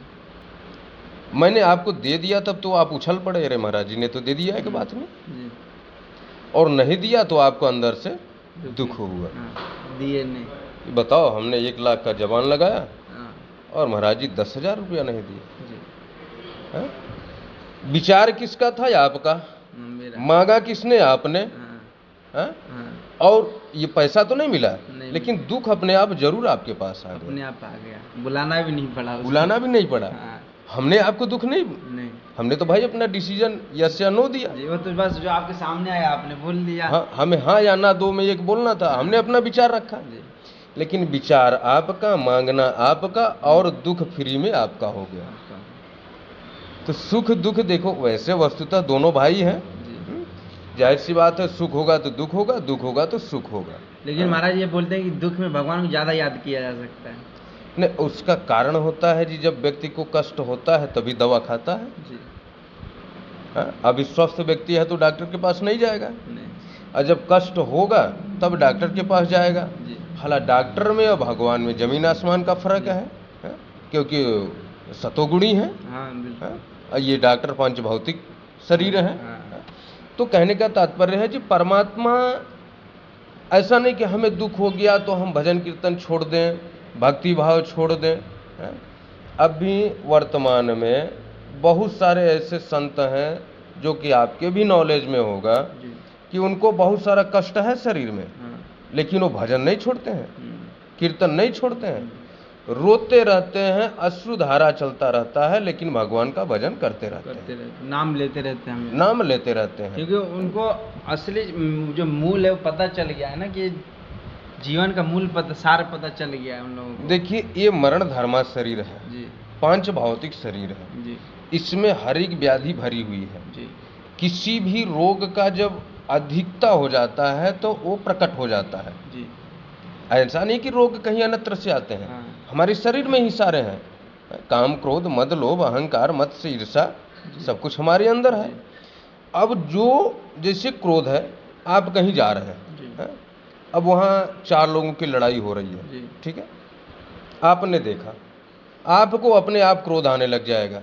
मैंने आपको दे दिया तब तो आप उछल पड़े, अरे महाराज जी ने तो दे दिया है कि बात में, और नहीं दिया तो आपको अंदर से दुख हुआ, दिए नहीं। बताओ, हमने 1 लाख का जबान लगाया और महाराज जी 10,000 रुपया नहीं दिए। विचार किसका था? आपका। मांगा किसने? आपने। और ये पैसा तो नहीं मिला, लेकिन दुख अपने आप जरूर आपके पास आ गया, अपने आप आ गया, बुलाना भी नहीं पड़ा, बुलाना भी नहीं पड़ा। हमने आपको दुख नहीं, हमने तो भाई अपना डिसीजन यस या नो दिया। वो तो बस जो आपके सामने आया आपने बोल दिया। हाँ, हमें हाँ या ना 2 में 1 बोलना था, हमने अपना विचार रखा। लेकिन विचार आपका, मांगना आपका, और दुख फ्री में आपका हो गया। तो सुख दुख देखो, वैसे वस्तुतः दोनों भाई हैं, जाहिर सी बात है, सुख होगा तो दुख होगा, दुख होगा तो सुख होगा। लेकिन महाराज ये बोलते हैं कि दुख में भगवान को ज्यादा याद किया जा सकता है। नहीं, उसका कारण होता है जी, जब व्यक्ति को कष्ट होता है तभी दवा खाता है जी। अभी स्वस्थ व्यक्ति है तो डॉक्टर के पास नहीं जाएगा, और जब कष्ट होगा तब डॉक्टर के पास जाएगा। हालांकि डॉक्टर में और भगवान में जमीन आसमान का फर्क है, क्योंकि सतोगुणी है, और ये डॉक्टर पंच भौतिक शरीर है। तो कहने का तात्पर्य है जी, परमात्मा ऐसा नहीं कि हमें दुख हो गया तो हम भजन कीर्तन छोड़ दें, भक्ति भाव छोड़ दें। अभी वर्तमान में बहुत सारे ऐसे संत हैं जो कि आपके भी नॉलेज में होगा कि उनको बहुत सारा कष्ट है शरीर में, लेकिन वो भजन नहीं छोड़ते हैं, कीर्तन नहीं छोड़ते हैं। रोते रहते हैं, अश्रुधारा चलता रहता है, लेकिन भगवान का भजन करते रहते हैं, नाम लेते रहते हैं हमेशा। नाम लेते रहते हैं। क्योंकि उनको असली जो मूल है वो पता चल गया है ना, कि जीवन का मूल पता, सार पता चल गया है उन लोगों को। देखिए, ये मरण धर्मा शरीर है जी पांच भौतिक शरीर है, जी इसमें हर एक व्याधि भरी हुई है। जी किसी भी रोग का जब अधिकता हो जाता है तो वो प्रकट हो जाता है। जी ऐसा नहीं कि रोग कहीं अन्यत्र से आते हैं, हाँ। हमारे शरीर में ही सारे हैं। काम, क्रोध, मद, लोभ, अहंकार, मत्स्य, ईर्षा, सब कुछ हमारे अंदर है। अब जो जैसे क्रोध है, आप कहीं जा रहे हैं, अब वहाँ चार लोगों की लड़ाई हो रही है, ठीक है, आपने देखा, आपको अपने आप क्रोध आने लग जाएगा,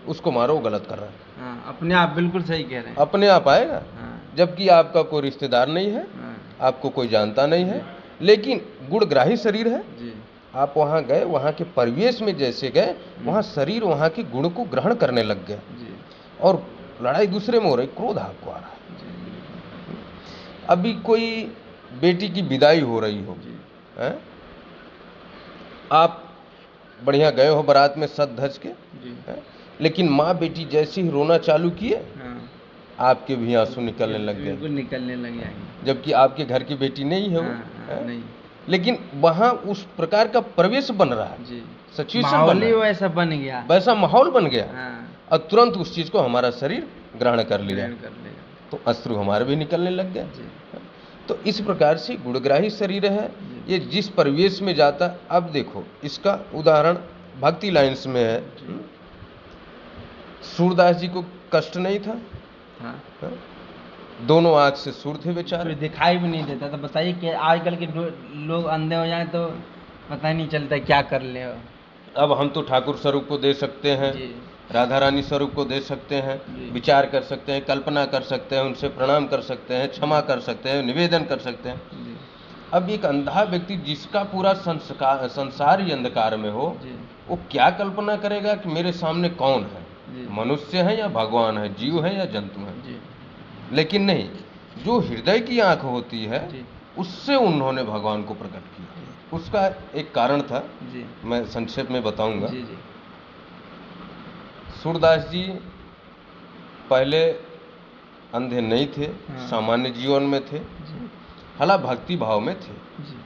उसको मारो, वो गलत कर रहा है। हाँ, अपने आप बिल्कुल सही कह रहे हैं। अपने आप आएगा, हाँ, जबकि आपका कोई रिश्तेदार नहीं है, हाँ, आपको कोई जानता नहीं है, लेकिन गुणग्राही शरीर है। जी आप वहाँ गए, वहाँ के परिवेश में जैसे गए, वहाँ शरीर वहाँ के गुण को ग्रहण करने लग गया, जी और लड़ाई दूसरे में हो रही, क्रोध आपको आ रहा है। अभी कोई बेटी की विदाई हो रही हो, हैं? आप बढ़िया गए हो बारात में सज धज के, हैं? लेकिन माँ बेटी जैसे ही रोना चालू किए, हाँ, आपके भी आंसू निकलने लग गए, बिल्कुल निकलने लग जाएंगे। जबकि आपके घर की बेटी नहीं है वो, हैं? नहीं, लेकिन वहाँ उस प्रकार का परिवेश बन रहा है, जी सिचुएशन बन माहौल ही रहा है, वैसा बन गया। वैसा माहौल बन गया, हाँ, और तुरंत उस चीज को हमारा शरीर ग्रहण कर लिया, ग्रहण कर लेगा। तो अश्रु हमारे भी निकलने लग गए। जी तो इस प्रकार से गुणग्राही शरीर है, ये जिस परिवेश में जाता। अब देखो, इसका उदाहरण भक्ति लाइन्स में है। सूरदास जी को कष्ट नहीं था, हाँ, हाँ? दोनों आंख से सूर थे बेचारे, कोई दिखाई भी नहीं देता। तो बताइए कि आजकल के लोग अंधे हो जाएं तो पता ही नहीं चलता क्या कर ले। अब हम तो ठाकुर स्वरूप को दे सकते हैं, जी राधा रानी स्वरूप को दे सकते हैं, जी। विचार कर सकते हैं, कल्पना कर सकते हैं, उनसे प्रणाम कर सकते हैं, क्षमा कर सकते हैं, निवेदन कर सकते हैं। जी अब एक अंधा व्यक्ति जिसका पूरा संसार ही अंधकार में हो, जी वो क्या कल्पना करेगा कि मेरे सामने कौन है, जी मनुष्य है या भगवान है, जीव है या जंतु है। जी लेकिन नहीं, जो हृदय की आंख होती है, जी उससे उन्होंने भगवान को प्रकट किया। उसका एक कारण था, जी मैं संक्षेप में बताऊंगा। जी जी सूरदास जी पहले अंधे नहीं थे, हाँ। सामान्य जीवन में थे, जी हालांकि भक्ति भाव में थे, जी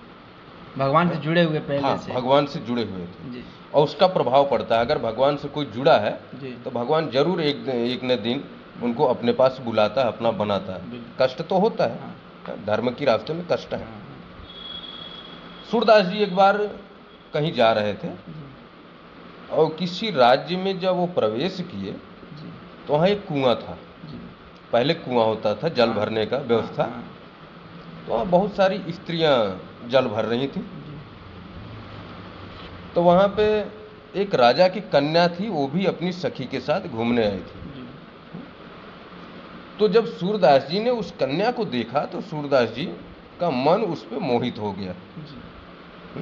भगवान से जुड़े हुए पहले हाँ, से। भगवान से जुड़े हुए थे, जी और उसका प्रभाव पड़ता है। अगर भगवान से कोई जुड़ा है जी तो भगवान जरूर एक न दिन उनको अपने पास बुलाता है, अपना बनाता है। बिल्कुल। कष्ट तो होता है, हाँ। धर्म की रास्ते में कष्ट है। हाँ, सूरदास जी एक बार कहीं जा रहे थे, जी और किसी राज्य में जब वो प्रवेश किए जी तो वहाँ एक कुआं था। जी पहले कुआं होता था जल हाँ। भरने का व्यवस्था, हाँ, तो वहाँ बहुत सारी स्त्रियां जल भर रही थी। जी तो वहाँ पे एक राजा की कन्या थी, वो भी अपनी सखी के साथ घूमने आई थी। जी तो जब सूरदास जी ने उस कन्या को देखा तो सूरदास जी का मन उस पर मोहित हो गया, जी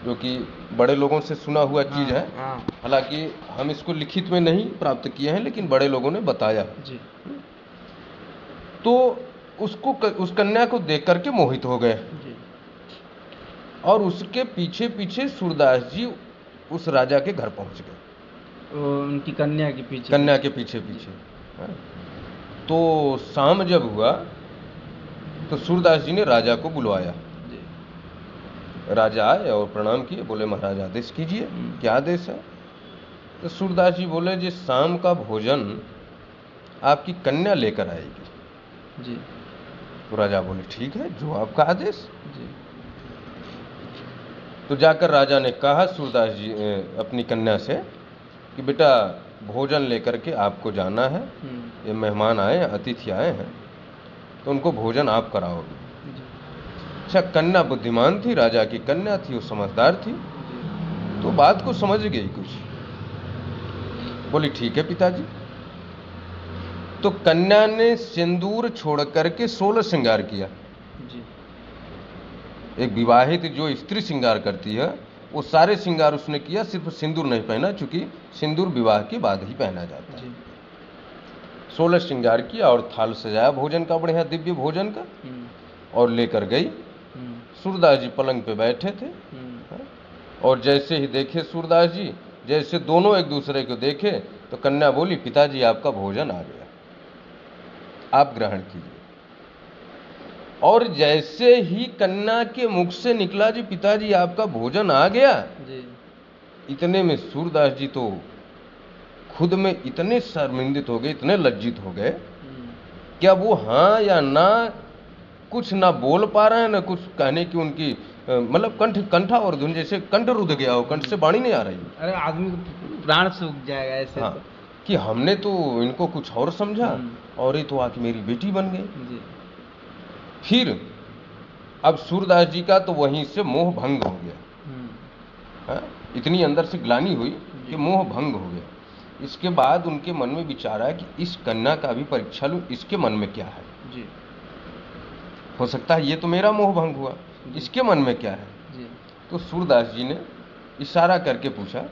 जो कि बड़े लोगों से सुना हुआ चीज है। हाँ, हालांकि हम इसको लिखित में नहीं प्राप्त किए हैं, लेकिन बड़े लोगों ने बताया। जी तो उस कन्या को देख करके मोहित हो गए, जी और उसके पीछे पीछे सूरदास जी उस राजा के घर पहुंच गए, उनकी कन्या के पीछे। कन्या के पीछे पीछे। हाँ। तो शाम जब हुआ तो सूरदास जी ने राजा को बुलवाया। जी राजा आए और प्रणाम किए, बोले महाराज आदेश कीजिए, क्या आदेश है। तो सूरदास जी बोले, जी शाम का भोजन आपकी कन्या लेकर आएगी। जी तो राजा बोले, ठीक है, जो आपका आदेश। जी तो जाकर राजा ने कहा सूरदास जी अपनी कन्या से कि बेटा भोजन लेकर के आपको जाना है, ये मेहमान आए हैं, अतिथि आए हैं, तो उनको भोजन आप कराओगे। जी अच्छा, कन्या बुद्धिमान थी, राजा की कन्या थी, वो समझदार थी, तो बात को समझ गई कुछ, बोली ठीक है पिताजी। तो कन्या ने सिंदूर छोड़ करके 16 श्रृंगार किया। जी एक विवाहित जो स्त्री श्रृंगार करती है, वो सारे श्रृंगार उसने किया, सिर्फ सिंदूर नहीं पहना, चूंकि सिंदूर विवाह के बाद ही पहना जाता है। 16 श्रृंगार किया और थाल सजाया भोजन का, बढ़िया दिव्य भोजन का, और लेकर गई। सूरदास जी पलंग पे बैठे थे, और जैसे ही देखे सूरदास जी, जैसे दोनों एक दूसरे को देखे तो कन्या बोली, पिताजी आपका भोजन आ गया, आप ग्रहण कीजिए। और जैसे ही कन्या के मुख से निकला, जी पिताजी आपका भोजन आ गया जी, इतने में सूरदास जी तो खुद में इतने शर्मिंदित हो गए, इतने लज्जित हो गए कि अब वो हाँ या ना कुछ ना बोल पा रहे हैं, ना कुछ कहने की उनकी मतलब कंठा और धुन, जैसे कंठ रुध गया हो, कंठ से वाणी नहीं आ रही। अरे आदमी को प्राण सूख जाएगा ऐसे। हाँ, कि हमने तो इनको कुछ और समझा और ये तो आके मेरी बेटी बन गई। जी, फिर अब सूरदास जी का तो वहीं से मोह भंग हो गया। हाँ, इतनी अंदर से ग्लानि हुई कि मोह भंग हो गया। इसके बाद उनके मन में विचार आया कि इस कन्या का भी परीक्षा लूं, इसके मन में क्या है। जी, हो सकता है ये तो मेरा मोह भंग हुआ, इसके मन में क्या है। जी, तो सूरदास जी ने इशारा करके पूछा,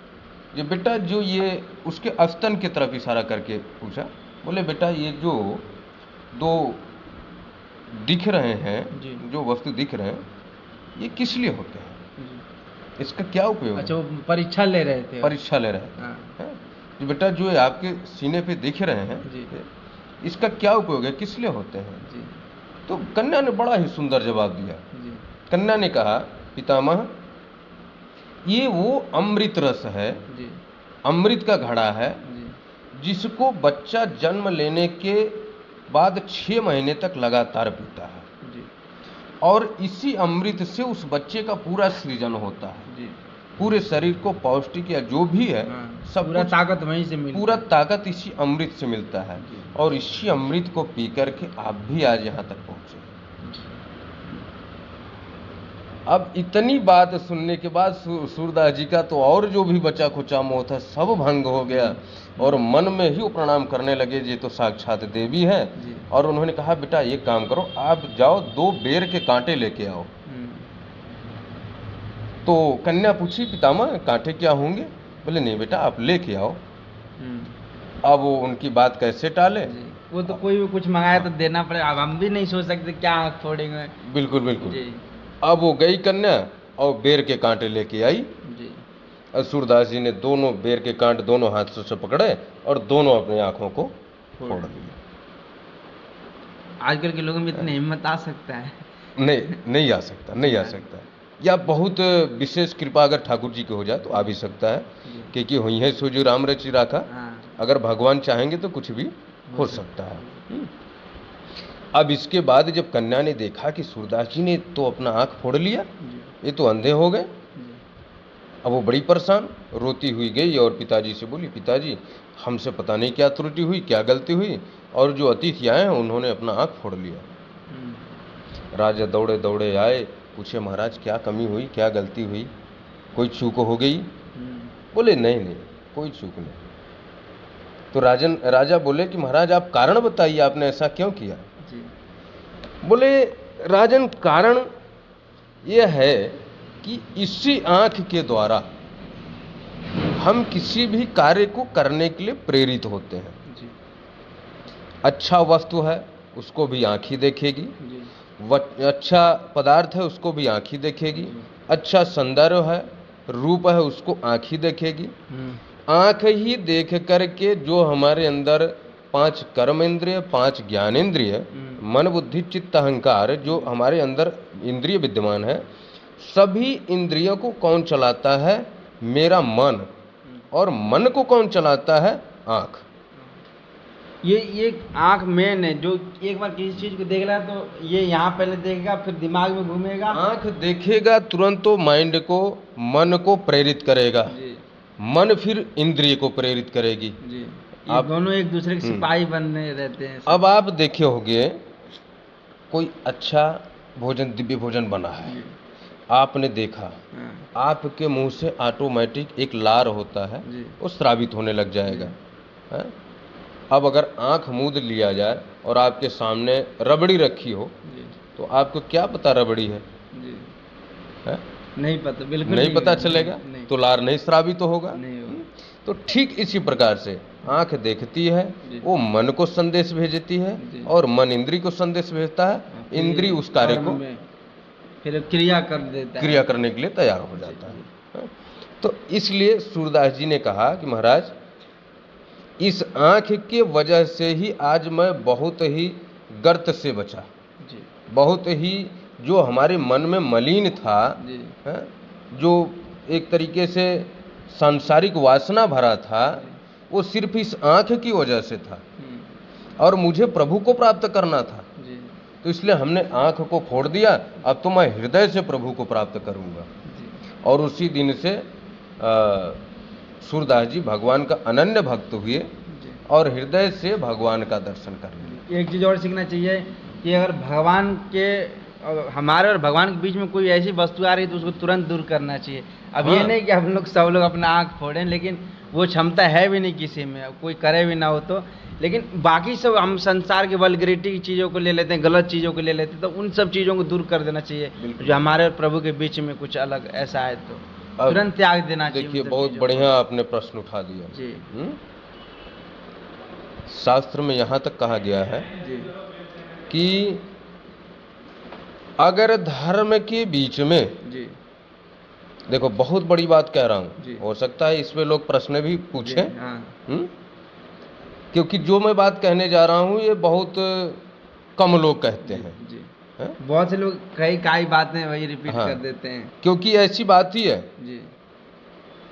ये बेटा जो ये उसके अस्तन की तरफ इशारा करके पूछा, बोले बेटा ये जो दो दिख रहे हैं, जी, जो वस्तु दिख रहे हैं, ये किस लिए होते हैं, जी। इसका क्या उपयोग अच्छा, है। वो परीक्षा ले रहे थे। परीक्षा ले रहे हाँ, हैं। कि बेटा जो आपके सीने पे दिख रहे हैं, जी, इसका क्या उपयोग है, किस लिए होते हैं। जी, तो कन्या ने बड़ा ही सुंदर जवाब दिया। जी, कन्या ने कहा, पितामह ये वो अमृत रस है, जी, अमृत का घड़ा है, जी, जिसको बच्चा जन्म लेने के बाद 6 महीने तक लगातार पीता है, जी, और इसी अमृत से उस बच्चे का पूरा सृजन होता है, जी। पूरे शरीर को पौष्टिक या जो भी है हाँ, सब पूरा कुछ, ताकत वहीं से मिलता पूरा है। ताकत इसी अमृत से मिलता है। जी। और इसी अमृत को पी करके आप भी आज यहाँ तक पहुँचे। अब इतनी बात सुनने के बाद सूरदास जी का तो और जो भी बचा खुचा मोह था सब भंग हो गया, और मन में ही वो प्रणाम करने लगे, ये तो साक्षात देवी हैं। जी। और उन्होंने कहा, बेटा एक काम करो, आप जाओ 2 बेर के कांटे लेके आओ। तो कन्या पूछी, पितामह कांटे क्या होंगे। बोले नहीं बेटा आप लेके आओ। अब वो उनकी बात कैसे टाले। वो तो कोई भी कुछ मंगाया तो देना पड़ेगा, अब हम भी नहीं सोच सकते क्या आँख फोड़ेंगे। बिल्कुल बिल्कुल। जी, अब वो गई कन्या और बेर के कांटे लेके आई। जी, और सूरदास जी ने दोनों बेर के कांटे दोनों हाथों से पकड़े और दोनों अपनी आंखों को फोड़ दिए। आजकल के लोगों में इतनी हिम्मत आ सकता है? नहीं आ सकता, नहीं आ सकता। या बहुत विशेष कृपा अगर ठाकुर जी की हो जाए तो आ भी सकता है, क्योंकि हुई है सो जो राम रचि राखा। अगर भगवान चाहेंगे तो कुछ भी हो सकता है। अब इसके बाद जब कन्या ने देखा कि सूरदास जी ने तो अपना आंख फोड़ लिया, ये तो अंधे हो गए, अब वो बड़ी परेशान रोती हुई गई और पिताजी से बोली, पिताजी हमसे पता नहीं क्या त्रुटि हुई, क्या गलती हुई, और जो अतिथि आए हैं उन्होंने अपना आंख फोड़ लिया। राजा दौड़े दौड़े आए, पूछे महाराज क्या कमी हुई, क्या गलती हुई, कोई चूक हो गई। बोले नहीं कोई चूक नहीं। तो राजा बोले कि महाराज आप कारण बताइए, आपने ऐसा क्यों किया। बोले राजन कारण यह है कि इसी आंख के द्वारा हम किसी भी कार्य को करने के लिए प्रेरित होते हैं। अच्छा वस्तु है उसको भी आंख ही देखेगी, अच्छा पदार्थ है उसको भी आंख ही देखेगी, अच्छा सौंदर्य है, रूप है, उसको आंख ही देखेगी। आंख ही देख करके जो हमारे अंदर 5 कर्म इंद्रिय, 5 ज्ञान इंद्रिय, मन बुद्धि चित्त अहंकार जो हमारे अंदर इंद्रिय विद्यमान है, सभी इंद्रियों को कौन चलाता है, मेरा मन, और मन को कौन चलाता है, आंख। ये आंख मेन है, जो एक बार किसी चीज को देख रहा है तो ये यहाँ पहले देखेगा, फिर दिमाग में घूमेगा। आंख देखेगा तुरंत तो माइंड को, मन को प्रेरित करेगा, मन फिर इंद्रिय को प्रेरित करेगी। आप दोनों एक दूसरे के सिपाही बनने रहते हैं। अब आप देखे होंगे कोई अच्छा भोजन, दिव्य भोजन बना है, आपने देखा, आपके मुंह से ऑटोमेटिक एक लार होता है, वो स्रावित होने लग जाएगा। है? अब अगर आंख मूंद लिया जाए और आपके सामने रबड़ी रखी हो तो आपको क्या पता रबड़ी है? नहीं पता, बिल्कुल नहीं पता चलेगा। तो लार नहीं स्रावित होगा। तो ठीक इसी प्रकार से आंख देखती है, वो मन को संदेश भेजती है, और मन इंद्री को संदेश भेजता है, इंद्री उस कार्य को फिर क्रिया कर देता है, क्रिया करने के लिए तैयार हो जाता है। तो इसलिए सूरदास जी ने कहा कि महाराज इस आँख के वजह से ही आज मैं बहुत ही गर्त से बचा, जी बहुत ही जो हमारे मन में मलिन था, जी हैं, जो एक तरीके से सांसारिक वासना भरा था, वो सिर्फ इस आँख की वजह से था और मुझे प्रभु को प्राप्त करना था। जी तो इसलिए हमने आँख को फोड़ दिया, अब तो मैं हृदय से प्रभु को प्राप्त करूँगा। जी और उसी दिन से सूरदास जी भगवान का अनन्य भक्त हुए जी। और हृदय से भगवान का दर्शन करने लगे। एक चीज़ और सीखना चाहिए कि अगर भगवान के हमारे और भगवान के बीच में कोई ऐसी वस्तु आ रही है तो उसको तुरंत दूर करना चाहिए। अब ये हाँ। नहीं कि हम लोग सब लोग अपना आँख फोड़ें, लेकिन वो क्षमता है भी नहीं किसी में, अब कोई करे भी ना हो तो। लेकिन बाकी सब हम संसार के वल्गरिटी की चीज़ों को ले लेते हैं, गलत चीज़ों को ले लेते हैं, तो उन सब चीज़ों को दूर कर देना चाहिए। बिल्कुल। जो हमारे और प्रभु के बीच में कुछ अलग ऐसा है तो अब तुरंत त्याग देना चाहिए। देखिए उन सब बहुत चीज़ों को। बढ़िया आपने प्रश्न उठा दिया। जी शास्त्र में यहाँ तक कहा गया है जी कि अगर धर्म के बीच में, जी देखो बहुत बड़ी बात कह रहा जी। हूँ, हो सकता है इसमें लोग प्रश्न भी पूछें, जी, हाँ क्योंकि जो मैं बात कहने जा रहा हूँ ये बहुत कम लोग कहते हैं, जी। हैं? बहुत से लोग कई बातें वही रिपीट हाँ। कर देते हैं। क्योंकि ऐसी बात ही है। जी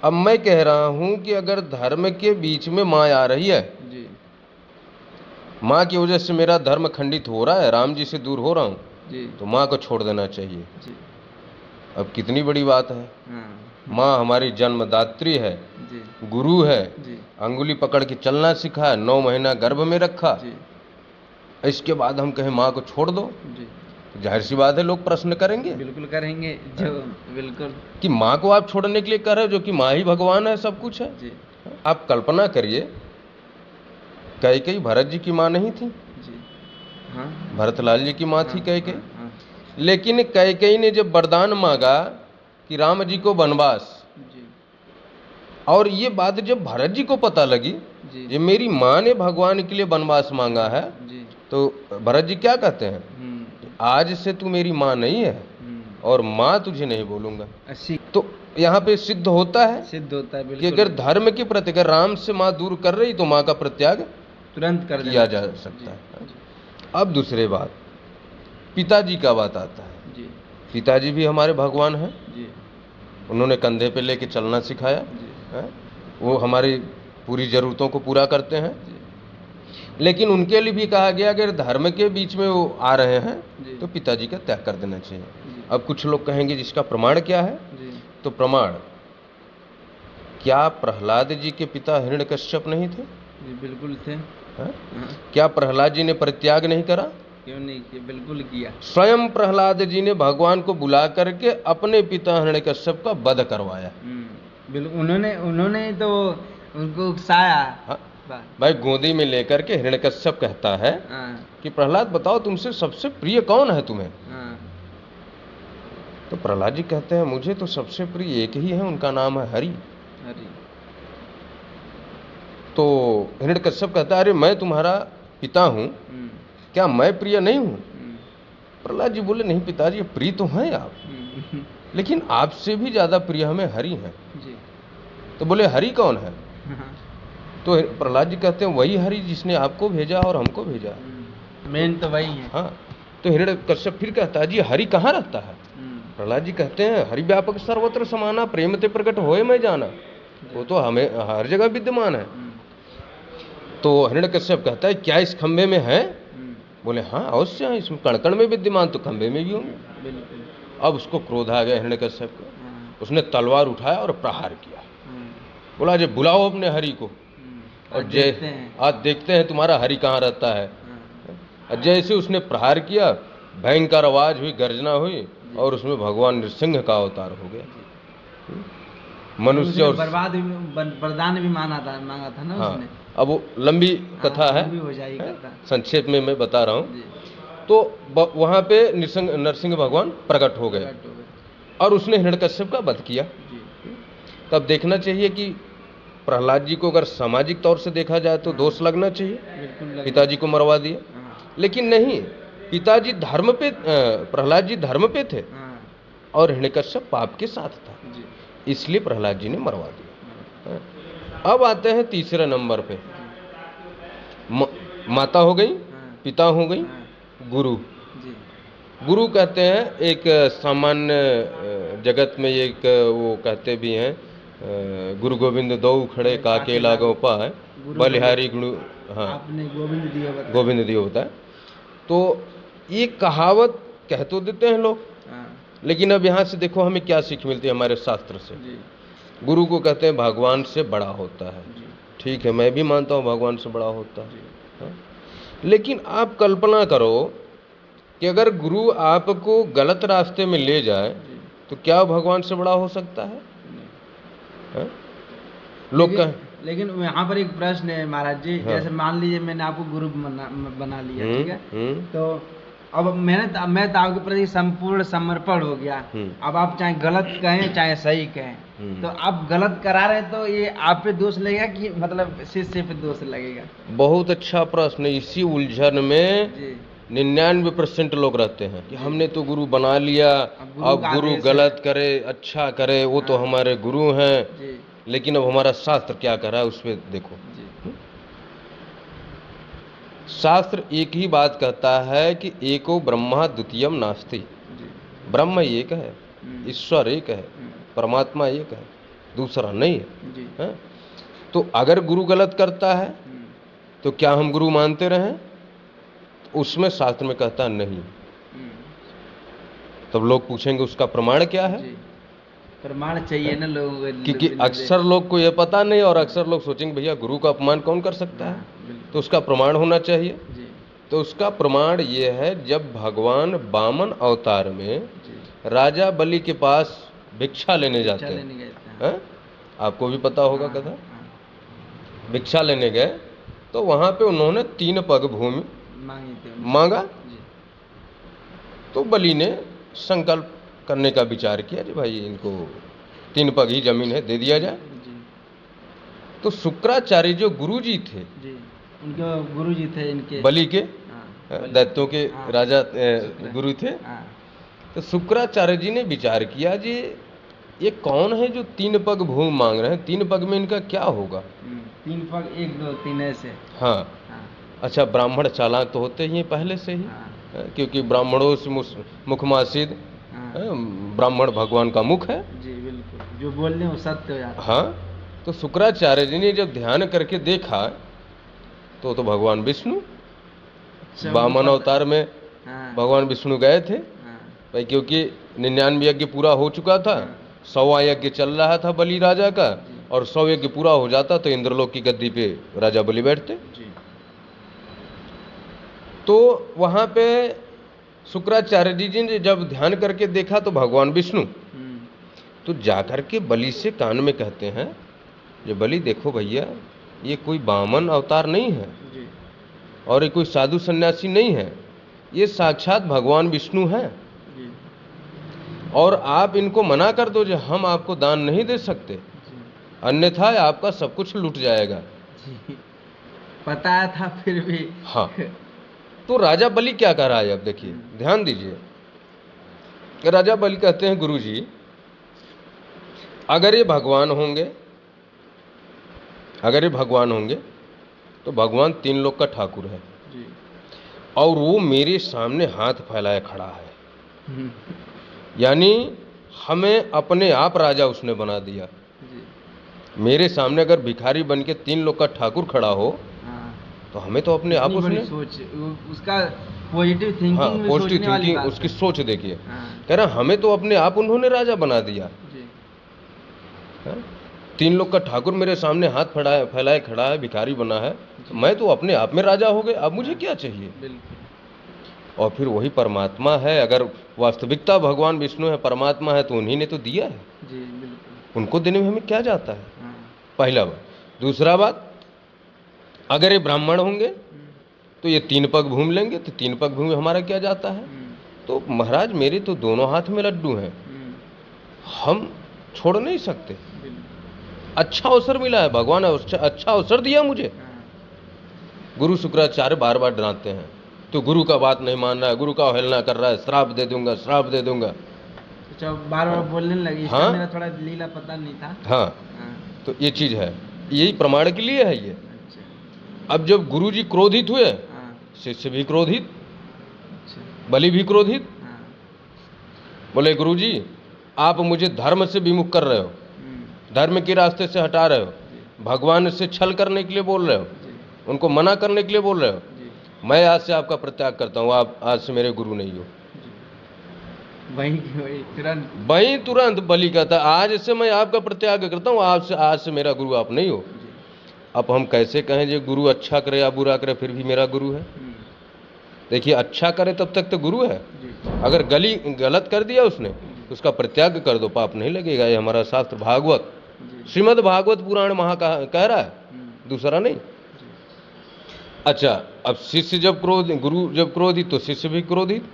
अब मैं कह रहा हूँ कि अगर धर्म के बीच में माँ आ रही है, जी माँ की वजह से मेरा धर्म खंडित हो रहा है, राम जी से दूर हो रहा हूँ, जी तो माँ को छोड़ देना चाहिए। जी अब कितनी बड़ी बात है। हाँ माँ हमारी जन्मदात्री है, जी गुरु है, जी अंगुली पकड़ के चलना सिखाया, 9 महीना गर्भ में रखा, जी इसके बाद हम कहें माँ को छोड़ दो, जी तो जाहिर सी बात है लोग प्रश्न करेंगे बिल्कुल करेंगे। जो बिल्कुल कि माँ को आप छोड़ने के लिए कर रहे हो, जो कि माँ ही भगवान है, सब कुछ है। जी आप कल्पना करिए, कैकेयी भरत जी की माँ नहीं थी, जी हाँ भरतलाल जी की माँ थी हाँ, कैकेयी। हाँ, लेकिन कैकेयी ने जब वरदान मांगा कि राम जी को वनवास, जी और ये बात जब भरत जी को पता लगी जी ये मेरी माँ ने भगवान के लिए वनवास मांगा है, जी तो भरत जी क्या कहते हैं, आज से तू मेरी माँ नहीं है और माँ तुझे नहीं बोलूंगा। तो यहाँ पे सिद्ध होता है है कि अगर धर्म के प्रति, अगर राम से माँ दूर कर रही तो माँ का परित्याग तुरंत कर किया जा सकता है। अब दूसरे बात, पिताजी का बात आता है। जी पिताजी भी हमारे भगवान हैं, जी उन्होंने कंधे पे लेके चलना सिखाया जी है? वो हमारी पूरी ज़रूरतों को पूरा करते हैं। जी लेकिन उनके लिए भी कहा गया अगर धर्म के बीच में वो आ रहे हैं जी तो पिताजी का त्याग कर देना चाहिए। जी अब कुछ लोग कहेंगे जिसका प्रमाण क्या है, जी तो प्रमाण, क्या प्रहलाद जी के पिता हिरण्यकश्यप नहीं थे? जी बिल्कुल थे। हैं? हाँ, क्या प्रहलाद जी ने परित्याग नहीं करा? क्यों नहीं किया, बिल्कुल किया। स्वयं प्रहलाद जी ने भगवान को बुला करके अपने पिता हिरण्यकश्यप का वध करवाया। बिल्कुल उन्होंने तो उनको उकसाया। हाँ, भाई गोदी में लेकर के हिरण्यकश्यप कहता है कि प्रहलाद बताओ तुमसे सबसे प्रिय कौन है तुम्हें? तो प्रहलाद जी कहते हैं मुझे तो सबसे प्रिय एक ही है, उनका नाम है हरि। तो हिरण्यकश्यप कहता है अरे मैं तुम्हारा पिता हूँ, क्या मैं प्रिय नहीं हूँ? प्रहलाद जी बोले नहीं पिताजी, प्रिय तो हैं आप, लेकिन आपसे भी ज्यादा प्रिय हमें हरि हैं। तो बोले हरि कौन है? तो प्रहलाद जी कहते हैं वही हरि जिसने आपको भेजा और हमको भेजा। मेन तो वही है। हाँ, तो हिरण्यकश्यप फिर कहता है जी हरि कहाँ रहता है? प्रहलाद जी कहते हैं हरि व्यापक सर्वत्र समाना, प्रेम ते प्रकट होए मैं जाना, वो तो हमें हर जगह विद्यमान है। तो हिरण्यकश्यप कहता है क्या इस खंबे में है? बोले हाँ अवश्य है, इसमें कण कण में विद्यमान, तो खंबे में भी होंगे। अब उसको क्रोध आ गया हिरण्यकश्यप को, उसने तलवार उठाया और प्रहार किया। बोला जब बुलाओ अपने हरि को और आज देखते हैं तुम्हारा हरि कहाँ रहता है। जैसे उसने प्रहार किया, भयंकर आवाज हुई, गर्जना हुई और उसमें भगवान नृसिंह का अवतार हो गया। मनुष्य और वरदान भी मांगा था ना उसने। अब वो लंबी कथा है, हो जाएगी कथा। संक्षेप में मैं बता रहा हूँ। तो वहाँ पे नरसिंह भगवान प्रकट हो गए और उसने हिरण्यकश्यप का वध किया। तब देखना चाहिए कि प्रहलाद जी को अगर सामाजिक तौर से देखा जाए तो दोष लगना चाहिए, पिताजी को मरवा दिया। लेकिन नहीं, पिताजी धर्म पे, प्रहलाद जी धर्म पे थे और हिरण्यकश्यप पाप के साथ था। इसलिए प्रहलाद जी ने मरवा दिया। अब आते हैं तीसरे नंबर पे, माता हो गई, पिता हो गई, गुरु। गुरु कहते हैं एक सामान्य जगत में एक वो कहते भी हैं, गुरु गोविंद दो खड़े काके लागो पाए, बलिहारी गुरु, हाँ आपने गोविंद दियो होता है। तो ये कहावत कह तो देते हैं लोग, लेकिन अब यहाँ से देखो हमें क्या सीख मिलती है हमारे शास्त्र से। गुरु को कहते हैं भगवान से बड़ा होता है, ठीक है, मैं भी मानता हूँ भगवान से बड़ा होता है। लेकिन आप कल्पना करो कि अगर गुरु आपको गलत रास्ते में ले जाए तो क्या भगवान से बड़ा हो सकता है? लोग कहें, लेकिन यहाँ पर एक प्रश्न है महाराज जी, जैसे मान लीजिए मैंने आपको गुरु बना लिया, ठीक है, तो अब मैं तो आपके प्रति संपूर्ण समर्पण हो गया। अब आप चाहे गलत कहें चाहे सही कहें, तो आप गलत करा रहे हैं तो ये आप पे दोष लगेगा कि मतलब शिष्य पे दोष लगेगा? बहुत अच्छा प्रश्न। इसी उलझन में 99% लोग रहते हैं कि हमने तो गुरु बना लिया, अब गुरु गलत करे अच्छा करे वो तो हमारे गुरु हैं, लेकिन अब हमारा शास्त्र क्या कर रहा है उस पर देखो। शास्त्र एक ही बात कहता है कि एको ब्रह्मा द्वितीयम नास्ति, ब्रह्म एक है, ईश्वर एक है, परमात्मा एक है, दूसरा नहीं है। तो अगर गुरु गलत करता है तो क्या हम गुरु मानते रहें? उसमें शास्त्र में कहता नहीं। तब लोग पूछेंगे उसका प्रमाण क्या है? प्रमाण चाहिए ना लोगों को, क्योंकि अक्सर लोग को ये पता नहीं, और अक्सर लोग सोचेंगे भैया गुरु का अपमान कौन कर सकता है, तो उसका प्रमाण होना चाहिए। तो उसका प्रमाण ये है, जब भगवान वामन अवतार में राजा बलि के पास भिक्षा लेने जाते हैं, आपको भी पता होगा कथा, भिक्षा लेने गए तो वहां पे उन्होंने 3 पग भूमि मांगा। तो बलि ने संकल्प करने का विचार किया, जी भाई इनको 3 पग ही जमीन है, दे दिया जाए। तो शुक्राचार्य जो गुरुजी थे, उनके गुरुजी थे, इनके बलि के दैत्यों के राजा गुरु थे। तो शुक्राचार्य जी ने विचार किया, जी ये कौन है जो 3 पग भूमि मांग रहे हैं, 3 पग में इनका क्या होगा? 3 पग 1 2 3 ऐसे। हाँ, अच्छा, ब्राह्मण चालाक तो होते ही हैं पहले से ही, क्योंकि ब्राह्मणों से मुखमासिद, ब्राह्मण भगवान का मुख है जी, बिल्कुल, जो बोलने वो सत्य हो जाता है। हाँ, तो शुक्राचार्य जी ने जब ध्यान करके देखा तो भगवान विष्णु वामन अवतार में भगवान विष्णु गए थे भाई, क्योंकि 99 यज्ञ पूरा हो चुका था, 100वां यज्ञ चल रहा था बलि राजा का, और 100 यज्ञ पूरा हो जाता तो इंद्रलोक की गद्दी पे राजा बलि बैठते। तो वहां पे शुक्राचार्य जी ने जब ध्यान करके देखा तो भगवान विष्णु तो जाकर के बलि से कान में कहते हैं, ये बलि देखो भैया, ये कोई वामन अवतार नहीं है और ये कोई साधु सन्यासी नहीं है, ये साक्षात भगवान विष्णु हैं, और आप इनको मना कर दो, जो हम आपको दान नहीं दे सकते, अन्यथा आपका सब कुछ लूट जाएगा। पता था फिर भी। हाँ, तो राजा बलि क्या कर रहा है, अब देखिए ध्यान दीजिए। राजा बलि कहते हैं, गुरुजी अगर ये भगवान होंगे तो भगवान 3 लोक का ठाकुर है जी, और वो मेरे सामने हाथ फैलाए खड़ा है, यानी हमें अपने आप राजा उसने बना दिया जी। मेरे सामने अगर भिखारी बन के 3 लोक का ठाकुर खड़ा हो तो हमें तो अपने आप उसने सोच, उसका पॉजिटिव थिंकिंग, हाँ, पॉजिटिव थिंकिंग, उसकी सोच देखिए, कह रहा हमें तो अपने आप उन्होंने राजा बना दिया। 3 लोग का ठाकुर मेरे सामने हाथ फैलाए खड़ा है, भिखारी बना है, मैं तो अपने आप में राजा हो गए, अब मुझे क्या चाहिए? और फिर वही परमात्मा है, अगर वास्तविकता भगवान विष्णु है, परमात्मा है, तो उन्हीं ने तो दिया है जी, उनको देने में हमें क्या जाता है? पहला बात। दूसरा बात, अगर ये ब्राह्मण होंगे तो ये 3 पग भूमि लेंगे, तो 3 पग भूमि हमारा क्या जाता है? तो महाराज मेरे तो दोनों हाथ में लड्डू हैं, हम छोड़ नहीं सकते। अच्छा अवसर मिला है, भगवान ने अच्छा अवसर दिया मुझे। गुरु शुक्राचार्य बार बार डराते हैं, तो गुरु का बात नहीं मान रहा है, गुरु का अवहेलना कर रहा है, श्राप दे दूंगा, श्राप दे दूंगा। अच्छा, बार बार बोलने लगी, इसका हाँ। मेरा थोड़ा लीला पता नहीं था। हाँ, हाँ, तो ये चीज़ है, यही प्रमाण के लिए है ये। अच्छा। अब जब गुरु जी क्रोधित हुए, हाँ, शिष्य भी क्रोधित, अच्छा। बलि भी क्रोधित। हाँ। बोले गुरु जी आप मुझे धर्म से विमुख कर रहे हो, धर्म के रास्ते से हटा रहे हो, भगवान से छल करने के लिए बोल रहे हो, जी, उनको मना करने के लिए बोल रहे हो। जी, मैं आज से आपका प्रत्याग करता हूँ, आप आज से मेरे गुरु नहीं हो। जी। वही तुरंत। वहीं तुरंत बलि कहता है आज से मैं आपका प्रत्याग करता हूँ, आज से मेरा गुरु आप नहीं हो। जी। अब हम कैसे कहें जो गुरु अच्छा करे या बुरा करे फिर भी मेरा गुरु है? देखिए अच्छा करे तब तक तो गुरु है, जी, अगर गलत कर दिया उसने तो उसका प्रत्याग कर दो, पाप नहीं लगेगा। ये हमारा शास्त्र भागवत, जी। श्रीमद् भागवत पुराण कह रहा है, दूसरा नहीं। अच्छा, अब शिष्य जब गुरु जब क्रोधित तो शिष्य भी क्रोधित।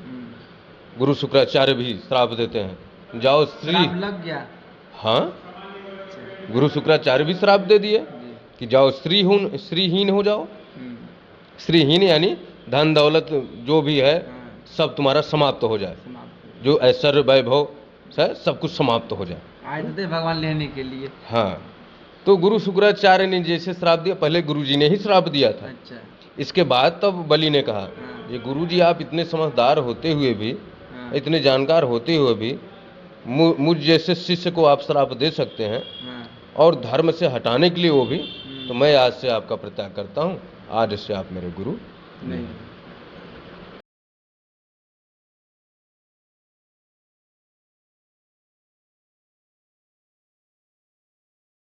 गुरु शुक्राचार्य भी श्राप देते हैं, जाओ स्त्री। श्राप लग गया। हाँ, गुरु शुक्राचार्य भी श्राप दे दिए जी। कि जाओ स्त्रीहीन हो जाओ। स्त्रीहीन यानी धन दौलत जो भी है सब तुम्हारा समाप्त हो जाए, जो ऐश्वर्य वैभव है सब कुछ समाप्त हो जाए। आए तो थे भगवान लेने के लिए। हाँ, तो गुरु शुक्राचार्य ने जैसे श्राप दिया, पहले गुरु जी ने ही श्राप दिया था। अच्छा। इसके बाद तब बलि ने कहा हाँ। ये गुरु जी आप इतने समझदार होते हुए भी, हाँ। इतने जानकार होते हुए भी मुझ जैसे शिष्य को आप श्राप दे सकते हैं, हाँ। और धर्म से हटाने के लिए वो भी, तो मैं आज से आपका प्रत्याग करता हूँ, आज से आप मेरे गुरु नहीं।